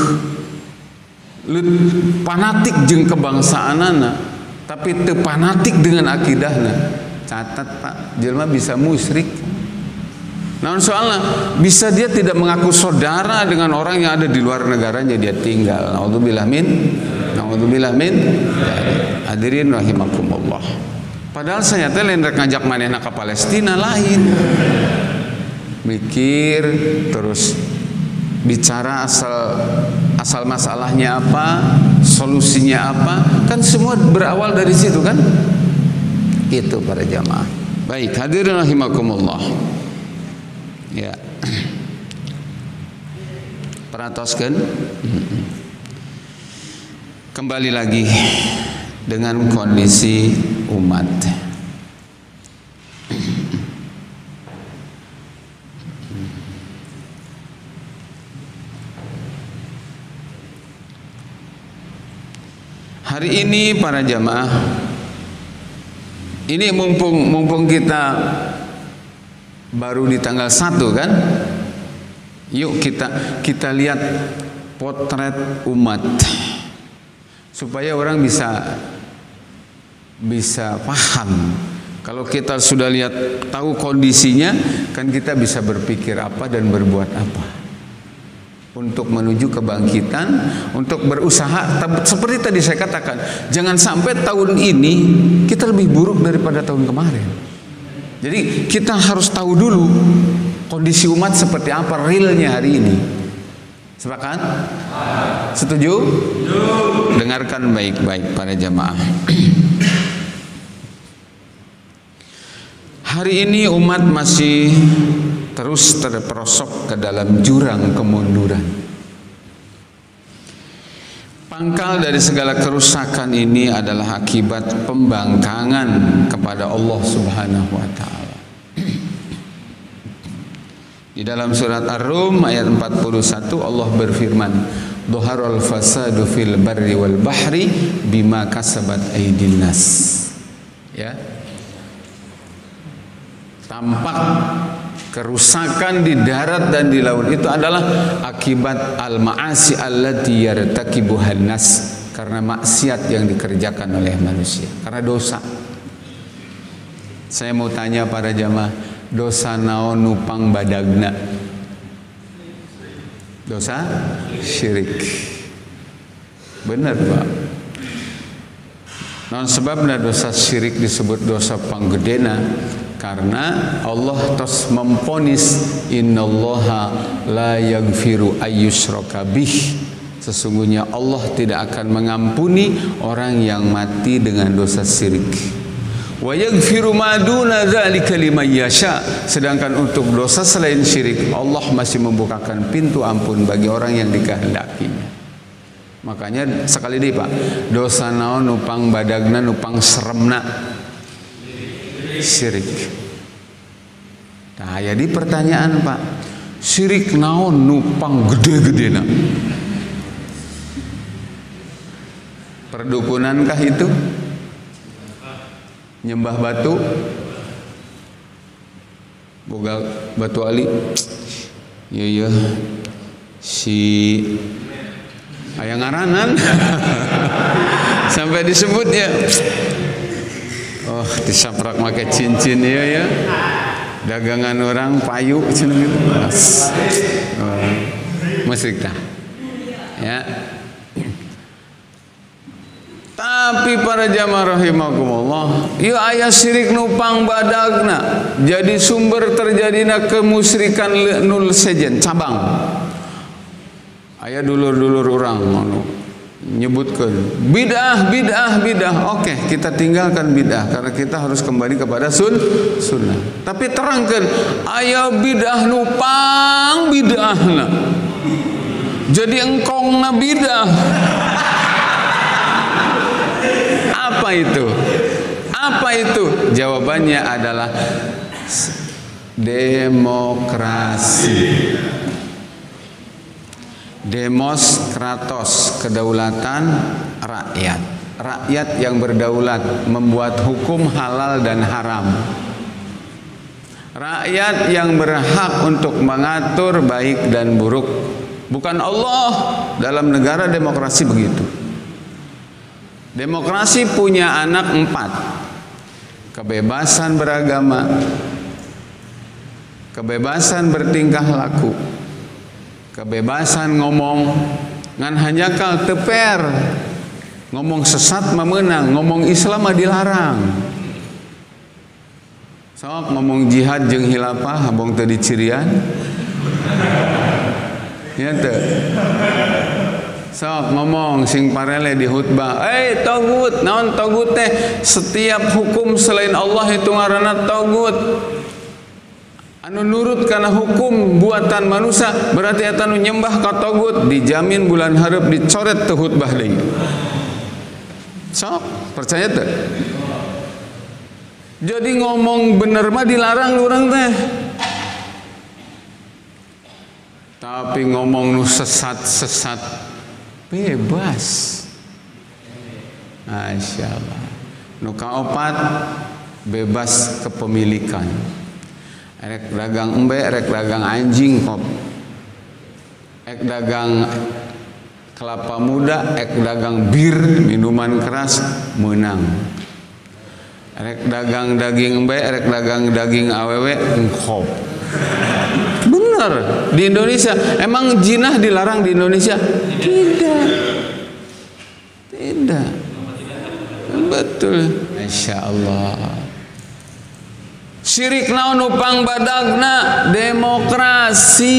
fanatik jeung kebangsaanana tapi teu fanatik dengan akidahna, catat Pak, jelema bisa musyrik. Namun soalnya bisa dia tidak mengaku saudara dengan orang yang ada di luar negaranya dia tinggal. Naudzubillah min. Hadirin rahimakumullah. Padahal saya teh lain rek ngajak manehna ka Palestina lain. Mikir terus bicara asal masalahnya apa, solusinya apa, kan semua berawal dari situ kan? Itu para jamaah. Baik, hadirin rahimakumullah. Ya. Peratoskeun. Kembali lagi dengan kondisi umat. Hari ini para jamaah, ini mumpung kita baru di tanggal 1 kan, yuk kita lihat potret umat supaya orang bisa paham. Kalau kita sudah lihat tahu kondisinya, kan kita bisa berpikir apa dan berbuat apa untuk menuju kebangkitan, untuk berusaha. Seperti tadi saya katakan, jangan sampai tahun ini kita lebih buruk daripada tahun kemarin. Jadi kita harus tahu dulu kondisi umat seperti apa realnya hari ini. Sepakat? Setuju? Dengarkan baik-baik para jamaah. Hari ini umat masih terus terperosok ke dalam jurang kemunduran. Pangkal dari segala kerusakan ini adalah akibat pembangkangan kepada Allah Subhanahu wa taala. Di dalam surat Ar-Rum ayat 41 Allah berfirman, "Dhaharal fasadu fil barri wal bahri bima kasabat aydin nas." Ya. Tampak kerusakan di darat dan di laut itu adalah akibat al-ma'asi allati yartakibuhan nas, karena maksiat yang dikerjakan oleh manusia, karena dosa. Saya mau tanya para jamaah, dosa naon nupang badagna? Dosa syirik. Benar, Pak. Non sebabna dosa syirik disebut dosa panggedena, karena Allah terus memponis innallaha la yaghfiru ayyushraka bih. Sesungguhnya Allah tidak akan mengampuni orang yang mati dengan dosa syirik. Wa yaghfiru ma duna dzalika liman yasha. Sedangkan untuk dosa selain syirik, Allah masih membukakan pintu ampun bagi orang yang dikehendakinya. Makanya sekali deh Pak, dosa naon nupang badagna nupang seremna? Syirik. Nah, jadi pertanyaan Pak, syirik naon nupang gede-gedena? Perdukunankah itu? Nyembah batu? Boga batu ali? Iya si aya ngaranan sampai disebutnya. Oh, disaprak make cincin ya. Dagangan orang payu cenah gitu. Musyrik tah. Ya. Tapi para jamaah rahimakumullah, ieu aya syirik nupang badagna jadi sumber terjadina kemusyrikan nul sejen cabang. Aya dulur-dulur urang nyebutkan bid'ah. Oke, kita tinggalkan bid'ah karena kita harus kembali kepada sunnah. Tapi terangkan aya bid'ah nupang bid'ahna jadi engkongna bid'ah. Apa itu? Jawabannya adalah demokrasi. Demos kratos, kedaulatan rakyat. Rakyat yang berdaulat membuat hukum halal dan haram. Rakyat yang berhak untuk mengatur baik dan buruk. Bukan Allah. Dalam negara demokrasi begitu. Demokrasi punya anak 4. Kebebasan beragama, kebebasan bertingkah laku, kebebasan ngomong, ngan hanjakal teper, ngomong sesat memenang, ngomong Islam mah dilarang. Sok ngomong jihad jeung hilafah habong teu dicirian. Ya teu. Sok ngomong sing parele di khutbah, togut, naon togut teh? Setiap hukum selain Allah itu ngaranna togut. Anu nurut kana hukum buatan manusia berarti eta nu nyembah ka togut, dijamin bulan hareup dicoret teu khutbah deui. Sok percaya teu? Jadi ngomong bener mah dilarang urang teh. Tapi ngomong nu sesat-sesat bebas. Masya Allah. Nu kaopat bebas kepemilikan. Rek dagang embe, rek dagang anjing kop. Ek dagang kelapa muda, ek dagang bir, minuman keras, menang. Rek dagang daging embe, rek dagang daging awewe, engkop. Bener di Indonesia. Emang jinah dilarang di Indonesia? Tidak. Tidak. Betul. Masya Allah. Syirik naon upang badagna demokrasi.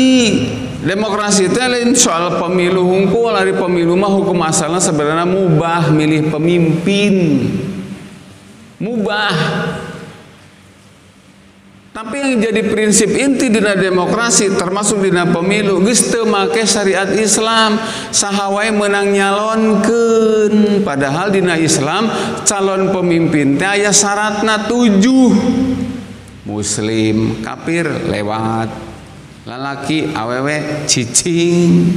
Demokrasi itu lain soal pemilu hungkul. Dari pemilu mah hukum asalnya sebenarnya mubah, milih pemimpin. Mubah. Tapi yang jadi prinsip inti dina demokrasi termasuk dina pemilu geus teu make syariat Islam, saha wae meunang nyalonkeun. Padahal dina Islam calon pemimpin teh aya syaratna 7. Muslim, kafir lewat. Lalaki awewe cicing.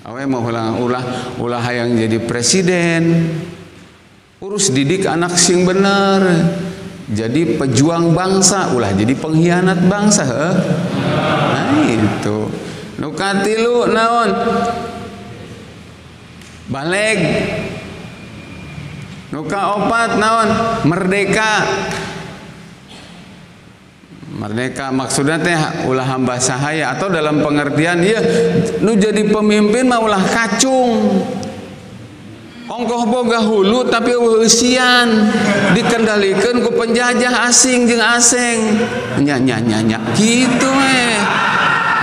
Awewe mau ulah hayang jadi presiden. Urus didik anak sing bener. Jadi pejuang bangsa, ulah jadi pengkhianat bangsa. Nah itu. Nu katilu naon? Baleg. Nu kaopat naon? Merdeka. Merdeka maksudnya teh ulah hamba sahaya atau dalam pengertian ieu nu jadi pemimpin mah ulah kacung. Ongkoh boga hulu tapi eueusian dikendalikeun ku penjajah asing jeung asing. Nya kitu we.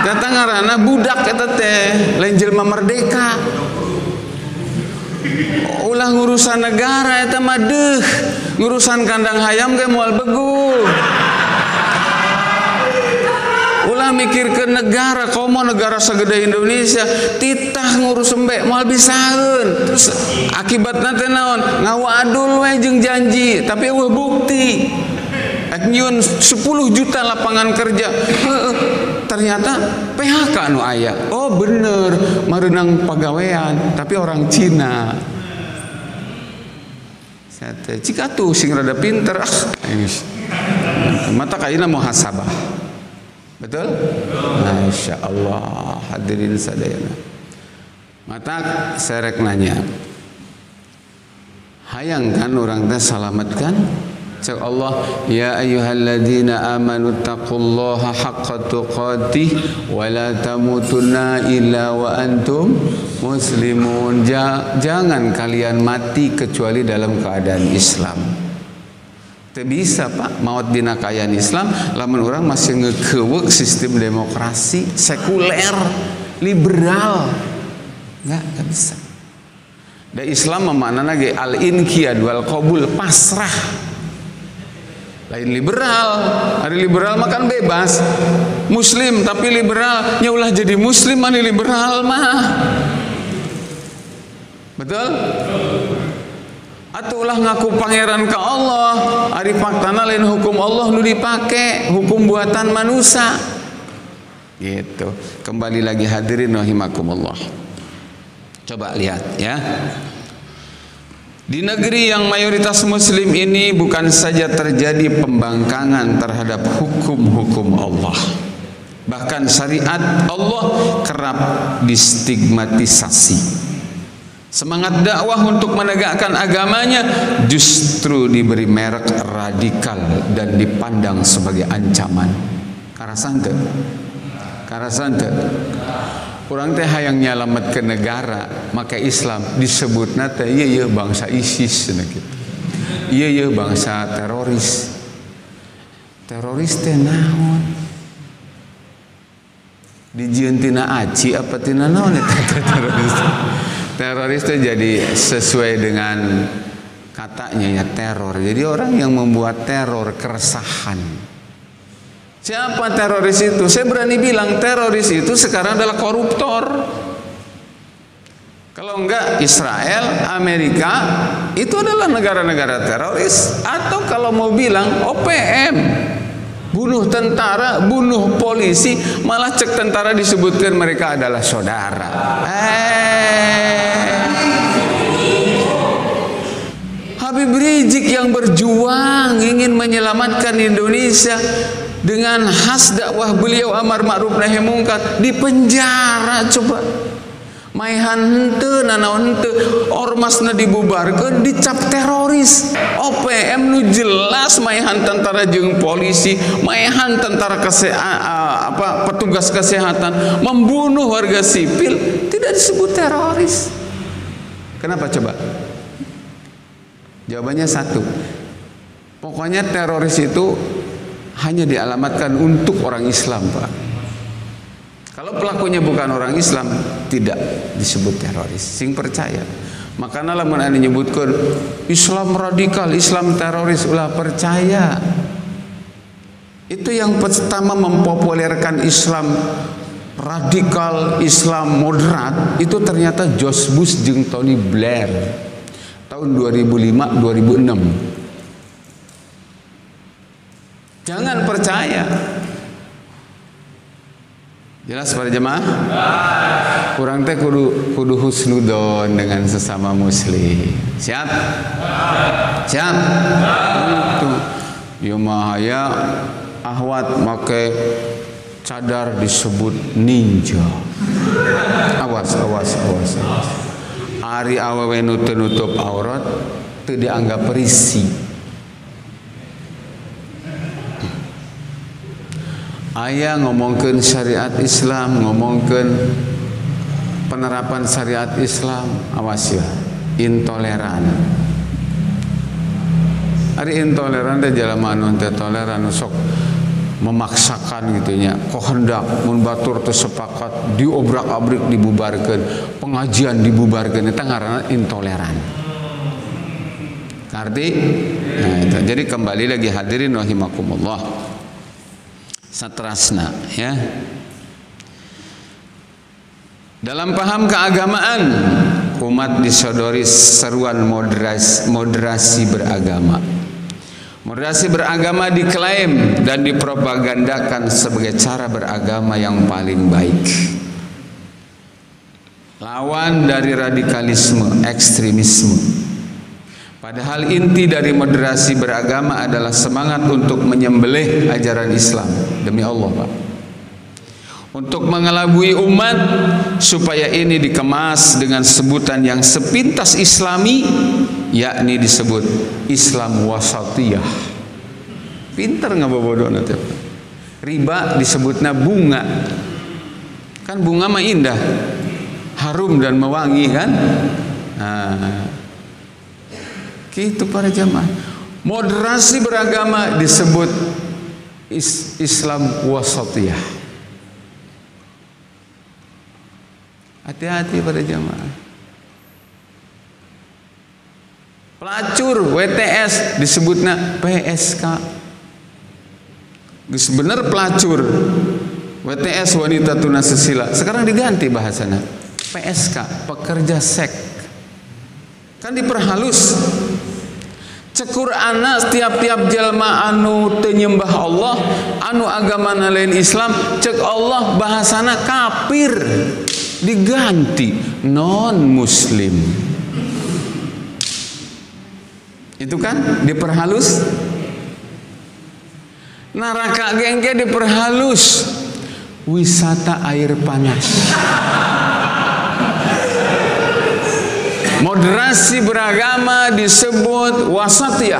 Kata ngaranna budak eta teh, lain jelema merdeka. Ulah ngurusan negara eta mah deuh. Ngurusan kandang hayam ge moal begu. Ulah mikir ke negara, komo negara segede Indonesia, titah ngurus embe moal bisaeun. Terus akibatna teh naon? Ngawadul we jeung janji, tapi eueuh bukti. Ek nyieun 10 juta lapangan kerja. Ternyata PHK anu aya. Oh bener, mareunang pagawean, tapi orang Cina. Sate cika tuh sing rada pinter mata kaina muhasabah. Betul? Masya Allah. Hadirin sadayana. Mata serek nanya, hayang kan orang teh salamatkan? Cak Allah, ya ayyuhalladzina amanu taqullaha haqqa tuqatih wa la tamutunna illa wa antum muslimun. Jangan kalian mati kecuali dalam keadaan Islam. Teu bisa Pak maot dina kayaan Islam lamun urang masih ngekeuweuk sistem demokrasi sekuler liberal. Enggak bisa. Da Islam maknana ge al-inqiyad wal qabul, pasrah. Lain liberal. Ari liberal mah kan bebas. Muslim tapi liberal, nya ulah jadi muslim ani liberal mah. Betul? Atuh ulah ngaku pangeran ka Allah, ari faktana lain hukum Allah nu dipake, hukum buatan manusia. Gitu. Kembali lagi hadirin rahimakumullah. Coba lihat ya. Di negeri yang mayoritas muslim ini bukan saja terjadi pembangkangan terhadap hukum-hukum Allah. Bahkan syariat Allah kerap distigmatisasi. Semangat dakwah untuk menegakkan agamanya justru diberi merek radikal dan dipandang sebagai ancaman. Karasan teu? Karasan teu? Urang teh hayang nyalamet ke negara, maka Islam disebutna teh ieu bangsa ISIS cenah kitu. Ieu bangsa teroris. Teroris teh naon? Dijieun tina aci apa tina naon eta teroris? Teroris itu jadi sesuai dengan katanya ya teror. Jadi orang yang membuat teror, keresahan. Siapa teroris itu? Saya berani bilang teroris itu sekarang adalah koruptor. Kalau enggak Israel, Amerika itu adalah negara-negara teroris. Atau kalau mau bilang OPM, bunuh tentara, bunuh polisi, malah cek tentara disebutkan mereka adalah saudara. Rizik yang berjuang ingin menyelamatkan Indonesia dengan khas dakwah beliau amar ma'ruf nahi mungkar, di penjara. Coba maihan henteu nanaon henteu, ormasna dibubarkeun, dicap teroris. OPM nu jelas maihan tentara jeung polisi, maihan tentara petugas kesehatan, membunuh warga sipil, tidak disebut teroris. Kenapa coba? Jawabannya satu, pokoknya teroris itu hanya dialamatkan untuk orang Islam, Pak. Kalau pelakunya bukan orang Islam, tidak disebut teroris. Sing percaya. Makanya lamun anu nyebutkeun Islam radikal, Islam teroris, ulah percaya. Itu yang pertama mempopulerkan Islam radikal, Islam moderat, itu ternyata George Bush jeung Tony Blair tahun 2005-2006. Jangan percaya. Jelas para jemaah? Kurang teh kudu husnudon dengan sesama muslim. Siap? Siap? Itu. Ya mahaya ahwat make cadar disebut ninja. Awas. Ari awewe nu teu nutup aurat teu dianggap risi. Aya ngomongkeun syariat Islam, ngomongkeun penerapan syariat Islam, awas ya, intoleran. Ari intoleran teh jelema anu teu toleran sok memaksakan gitu nya, kehendak mun batur teu sepakat diobrak-abrik dibubarkeun, pengajian dibubarkeun, eta ngaranna intoleran. Ngerti? Nah, itu. Jadi kembali lagi hadirin rahimakumullah. Satrasna ya. Dalam paham keagamaan, umat disodori seruan moderasi beragama. Moderasi beragama diklaim dan dipropagandakan sebagai cara beragama yang paling baik. Lawan dari radikalisme, ekstremisme. Padahal inti dari moderasi beragama adalah semangat untuk menyembelih ajaran Islam. Demi Allah, Pak. Untuk mengelabui umat supaya ini dikemas dengan sebutan yang sepintas Islami, yakni disebut Islam wasatiyah. Pinter ngabobodo nanti. Riba disebutnya bunga. Kan bunga mah indah, harum dan mewangi kan? Nah, gitu para jamaah. Moderasi beragama disebut Islam wasatiyah. Hati-hati pada jamaah. Pelacur WTS disebutnya PSK. Geus bener pelacur WTS wanita tunasusila. Sekarang diganti bahasana PSK, pekerja seks. Kan diperhalus. Cekur anak tiap-tiap jelma anu teu nyembah Allah, anu agamana lain Islam, cek Allah bahasana kafir, diganti non muslim. Itu kan diperhalus. Neraka gengge diperhalus, wisata air panas. Moderasi beragama disebut wasatiyah.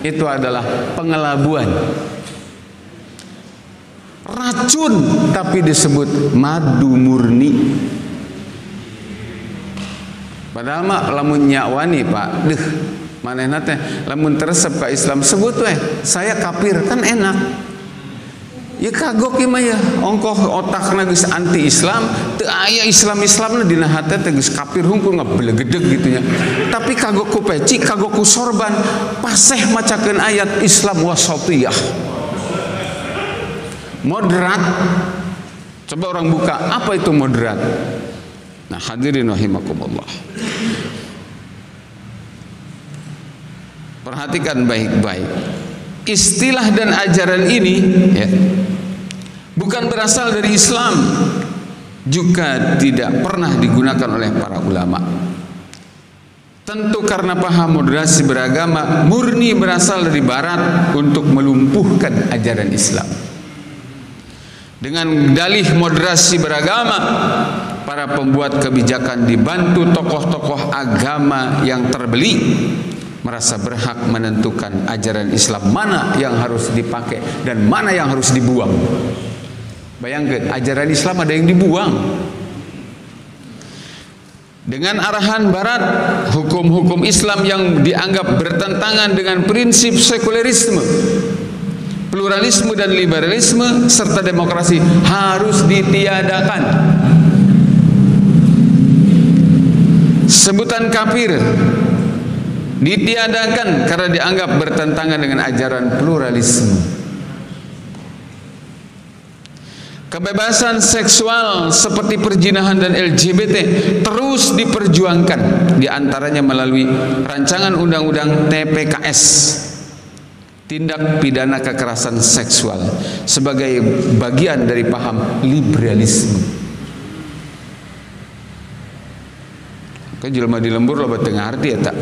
Itu adalah pengelabuan. Racun tapi disebut madu murni. Padahal mah lamun nyawani, Pak. Manehna teh lamun teresep ka Islam sebut weh, saya kafir, kan enak. Ya kagok ieu mah ya, ongkoh otakna geus anti Islam, teu aya Islam-Islamna dina hate teh geus kafir hungkul ngablegedeg gitu nya. Tapi kagok ku peci, kagok ku sorban, paseh macakeun ayat Islam wasatiyah. Moderat. Coba orang buka, apa itu moderat? Nah, hadirin rahimakumullah. Perhatikan baik-baik. Istilah dan ajaran ini ya, bukan berasal dari Islam, juga tidak pernah digunakan oleh para ulama. Tentu karena paham moderasi beragama murni berasal dari Barat untuk melumpuhkan ajaran Islam. Dengan dalih moderasi beragama, para pembuat kebijakan dibantu tokoh-tokoh agama yang terbeli merasa berhak menentukan ajaran Islam mana yang harus dipakai dan mana yang harus dibuang. Bayangkan, ajaran Islam ada yang dibuang. Dengan arahan Barat, hukum-hukum Islam yang dianggap bertentangan dengan prinsip sekulerisme, pluralisme dan liberalisme serta demokrasi harus ditiadakan. Sebutan kafir ditiadakan karena dianggap bertentangan dengan ajaran pluralisme. Kebebasan seksual seperti perzinahan dan LGBT terus diperjuangkan, diantaranya melalui rancangan undang-undang TPKS, tindak pidana kekerasan seksual, sebagai bagian dari paham liberalisme. Kan jelema di lembur lo tengah arti ya tak.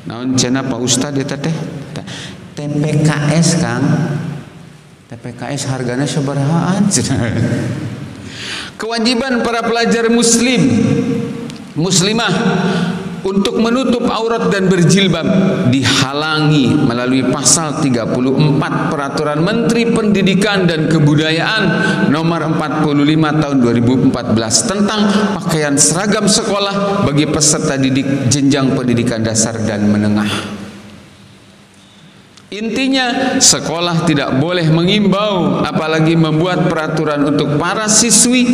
Naon cenah Pak Ustad eta teh? TPKS Kang. TPKS harganya sabarahaan. Kewajiban para pelajar muslimah untuk menutup aurat dan berjilbab dihalangi melalui pasal 34 Peraturan Menteri Pendidikan dan Kebudayaan nomor 45 tahun 2014 tentang pakaian seragam sekolah bagi peserta didik jenjang pendidikan dasar dan menengah. Intinya, sekolah tidak boleh mengimbau apalagi membuat peraturan untuk para siswi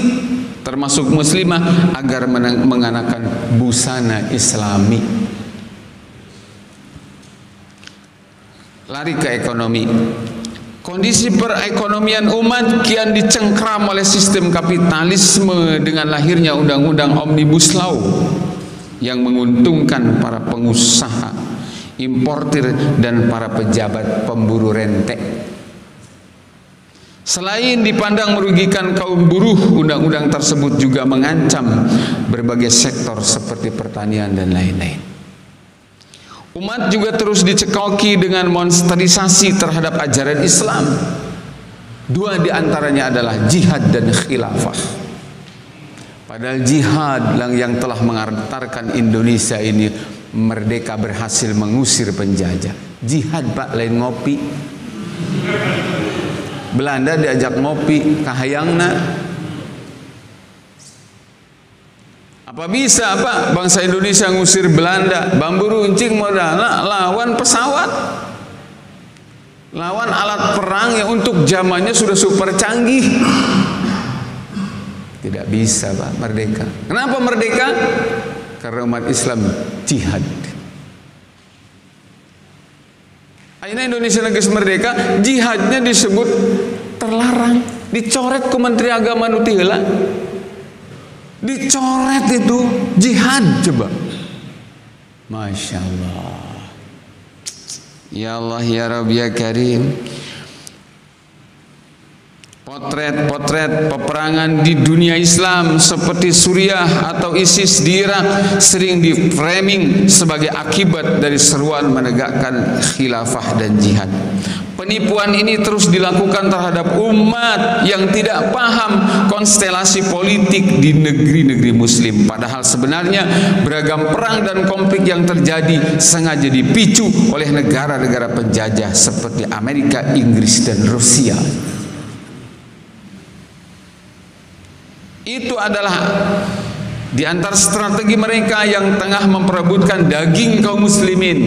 termasuk muslimah agar mengenakan busana Islami. Lari ke ekonomi. Kondisi perekonomian umat kian dicengkram oleh sistem kapitalisme dengan lahirnya undang-undang Omnibus Law yang menguntungkan para pengusaha, importir dan para pejabat pemburu rente. Selain dipandang merugikan kaum buruh, undang-undang tersebut juga mengancam berbagai sektor seperti pertanian dan lain-lain. Umat juga terus dicekoki dengan monsterisasi terhadap ajaran Islam. Dua diantaranya adalah jihad dan khilafah. Padahal jihad yang telah mengantarkan Indonesia ini merdeka, berhasil mengusir penjajah. Jihad Pak, lain ngopi. Belanda diajak ngopi kahayangna. Apa bisa Pak bangsa Indonesia ngusir Belanda? Bambu runcing modalna lawan pesawat, lawan alat perang yang untuk zamannya sudah super canggih. Tidak bisa Pak merdeka. Kenapa merdeka? Karena umat Islam jihad. Akhirnya Indonesia negeri merdeka, jihadnya disebut terlarang, dicoret ku Menteri Agama nu ti heula. Dicoret itu jihad coba. Masya Allah. Ya Allah ya Rabbi ya Karim. Potret-potret peperangan di dunia Islam seperti Suriah atau ISIS di Irak sering di-framing sebagai akibat dari seruan menegakkan khilafah dan jihad. Penipuan ini terus dilakukan terhadap umat yang tidak paham konstelasi politik di negeri-negeri muslim. Padahal sebenarnya beragam perang dan konflik yang terjadi sengaja dipicu oleh negara-negara penjajah seperti Amerika, Inggris, dan Rusia. Itu adalah di antara strategi mereka yang tengah memperebutkan daging kaum muslimin.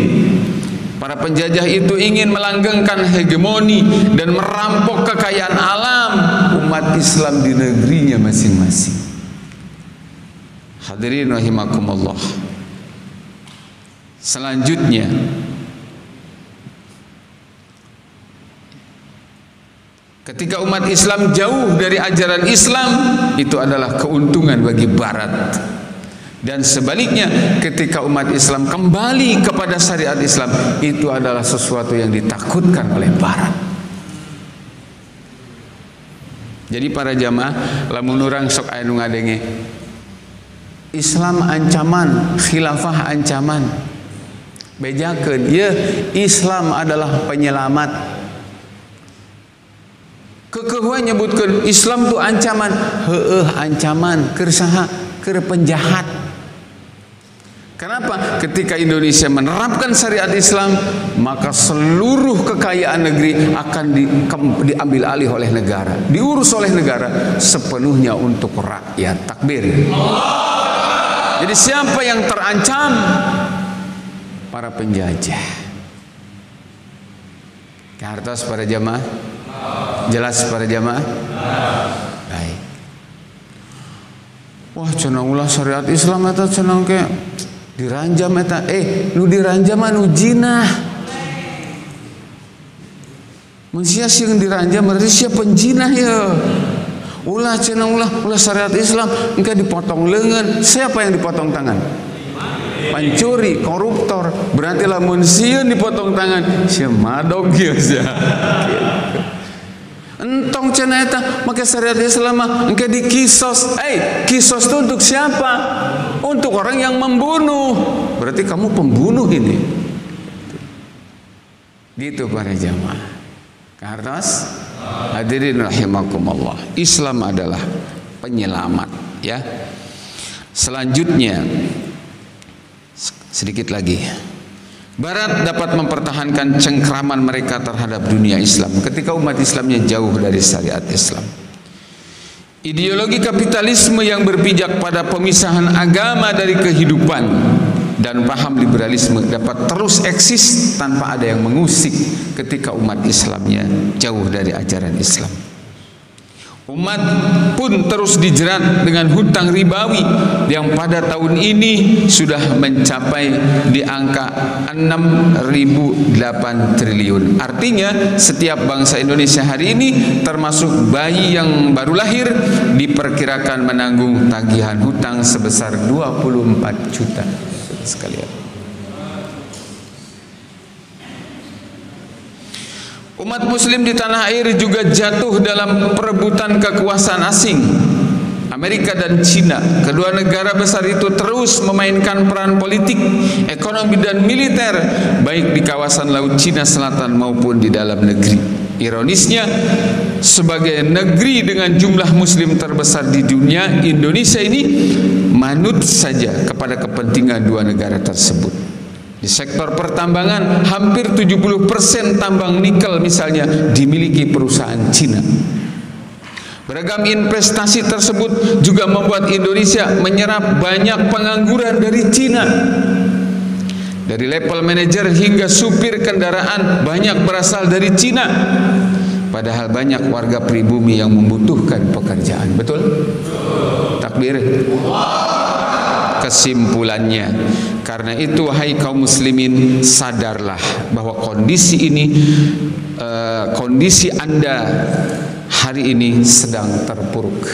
Para penjajah itu ingin melanggengkan hegemoni dan merampok kekayaan alam umat Islam di negerinya masing-masing. Hadirin rahimakumullah. Selanjutnya, ketika umat Islam jauh dari ajaran Islam, itu adalah keuntungan bagi Barat. Dan sebaliknya, ketika umat Islam kembali kepada syariat Islam, itu adalah sesuatu yang ditakutkan oleh Barat. Jadi para jamaah, lamun urang sok aya nu ngadenge, Islam ancaman, khilafah ancaman. Bejakeun, ya, Islam adalah penyelamat. Kekeuh nyebutkeun Islam tu ancaman, heueuh ancaman, keur saha? Keur penjahat. Kenapa? Ketika Indonesia menerapkan syariat Islam, maka seluruh kekayaan negeri akan diambil alih oleh negara, diurus oleh negara sepenuhnya untuk rakyat. Takbir. Jadi siapa yang terancam? Para penjajah. Hartos para jamaah? Jelas para jamaah? Baik. Wah, cenah ulah syariat Islam eta cenah ke diranjam eta. Nu diranjam anu jinah. Manusia sieun diranjam berarti sia penjinah ya. Ulah cenah ulah syariat Islam engke dipotong leungeun. Siapa yang dipotong tangan? Pencuri, koruptor. Berarti lamun sieun dipotong tangan, sia madog ya sia. Entong cenah eta make syariat Islam mah engke dikisos. Kisos itu untuk siapa? Untuk orang yang membunuh. Berarti kamu pembunuh ini. Gitu para jamaah. Kartos hadirin rahimakumullah. Islam adalah penyelamat, ya. Selanjutnya sedikit lagi. Barat dapat mempertahankan cengkraman mereka terhadap dunia Islam ketika umat Islamnya jauh dari syariat Islam. Ideologi kapitalisme yang berpijak pada pemisahan agama dari kehidupan dan paham liberalisme dapat terus eksis tanpa ada yang mengusik ketika umat Islamnya jauh dari ajaran Islam. Umat pun terus dijerat dengan hutang ribawi yang pada tahun ini sudah mencapai di angka 6.008 triliun. Artinya setiap bangsa Indonesia hari ini termasuk bayi yang baru lahir diperkirakan menanggung tagihan hutang sebesar 24 juta sekalian. Umat muslim di tanah air juga jatuh dalam perebutan kekuasaan asing. Amerika dan Cina, kedua negara besar itu terus memainkan peran politik, ekonomi dan militer baik di kawasan Laut Cina Selatan maupun di dalam negeri. Ironisnya, sebagai negeri dengan jumlah muslim terbesar di dunia, Indonesia ini manut saja kepada kepentingan dua negara tersebut. Di sektor pertambangan, hampir 70% tambang nikel misalnya dimiliki perusahaan Cina. Beragam investasi tersebut juga membuat Indonesia menyerap banyak pengangguran dari Cina. Dari level manajer hingga supir kendaraan banyak berasal dari Cina. Padahal banyak warga pribumi yang membutuhkan pekerjaan. Betul? Takbir. Kesimpulannya, karena itu wahai kaum muslimin, sadarlah bahwa kondisi ini, kondisi Anda hari ini sedang terpuruk.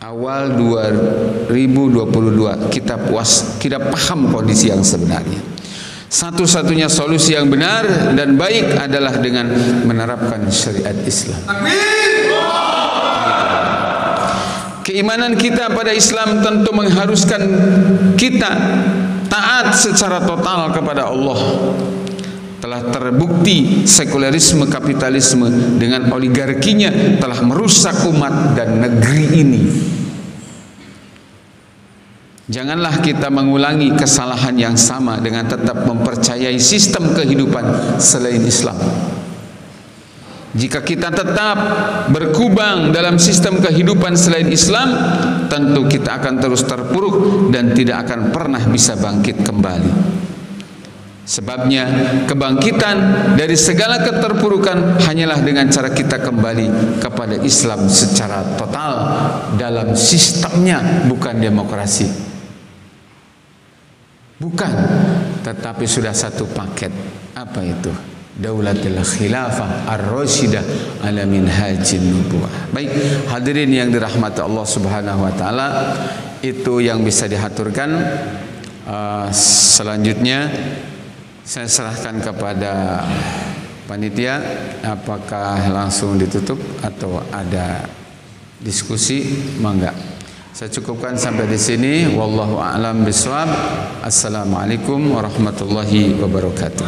Awal 2022 kita paham kondisi yang sebenarnya. Satu-satunya solusi yang benar dan baik adalah dengan menerapkan syariat Islam. Keimanan kita pada Islam tentu mengharuskan kita taat secara total kepada Allah. Telah terbukti sekularisme kapitalisme dengan oligarkinya telah merusak umat dan negeri ini. Janganlah kita mengulangi kesalahan yang sama dengan tetap mempercayai sistem kehidupan selain Islam. Jika kita tetap berkubang dalam sistem kehidupan selain Islam, tentu kita akan terus terpuruk dan tidak akan pernah bisa bangkit kembali. Sebabnya kebangkitan dari segala keterpurukan hanyalah dengan cara kita kembali kepada Islam secara total dalam sistemnya, bukan demokrasi. Bukan, tetapi sudah satu paket. Apa itu? Daulatul Khilafah Ar-Rasyidah ala minhajin nubuwah. Baik, hadirin yang dirahmati Allah Subhanahu wa taala, itu yang bisa dihaturkan. Selanjutnya saya serahkan kepada panitia, apakah langsung ditutup atau ada diskusi? Mangga. Saya cukupkan sampai di sini. Wallahu a'lam bishawab. Assalamualaikum warahmatullahi wabarakatuh.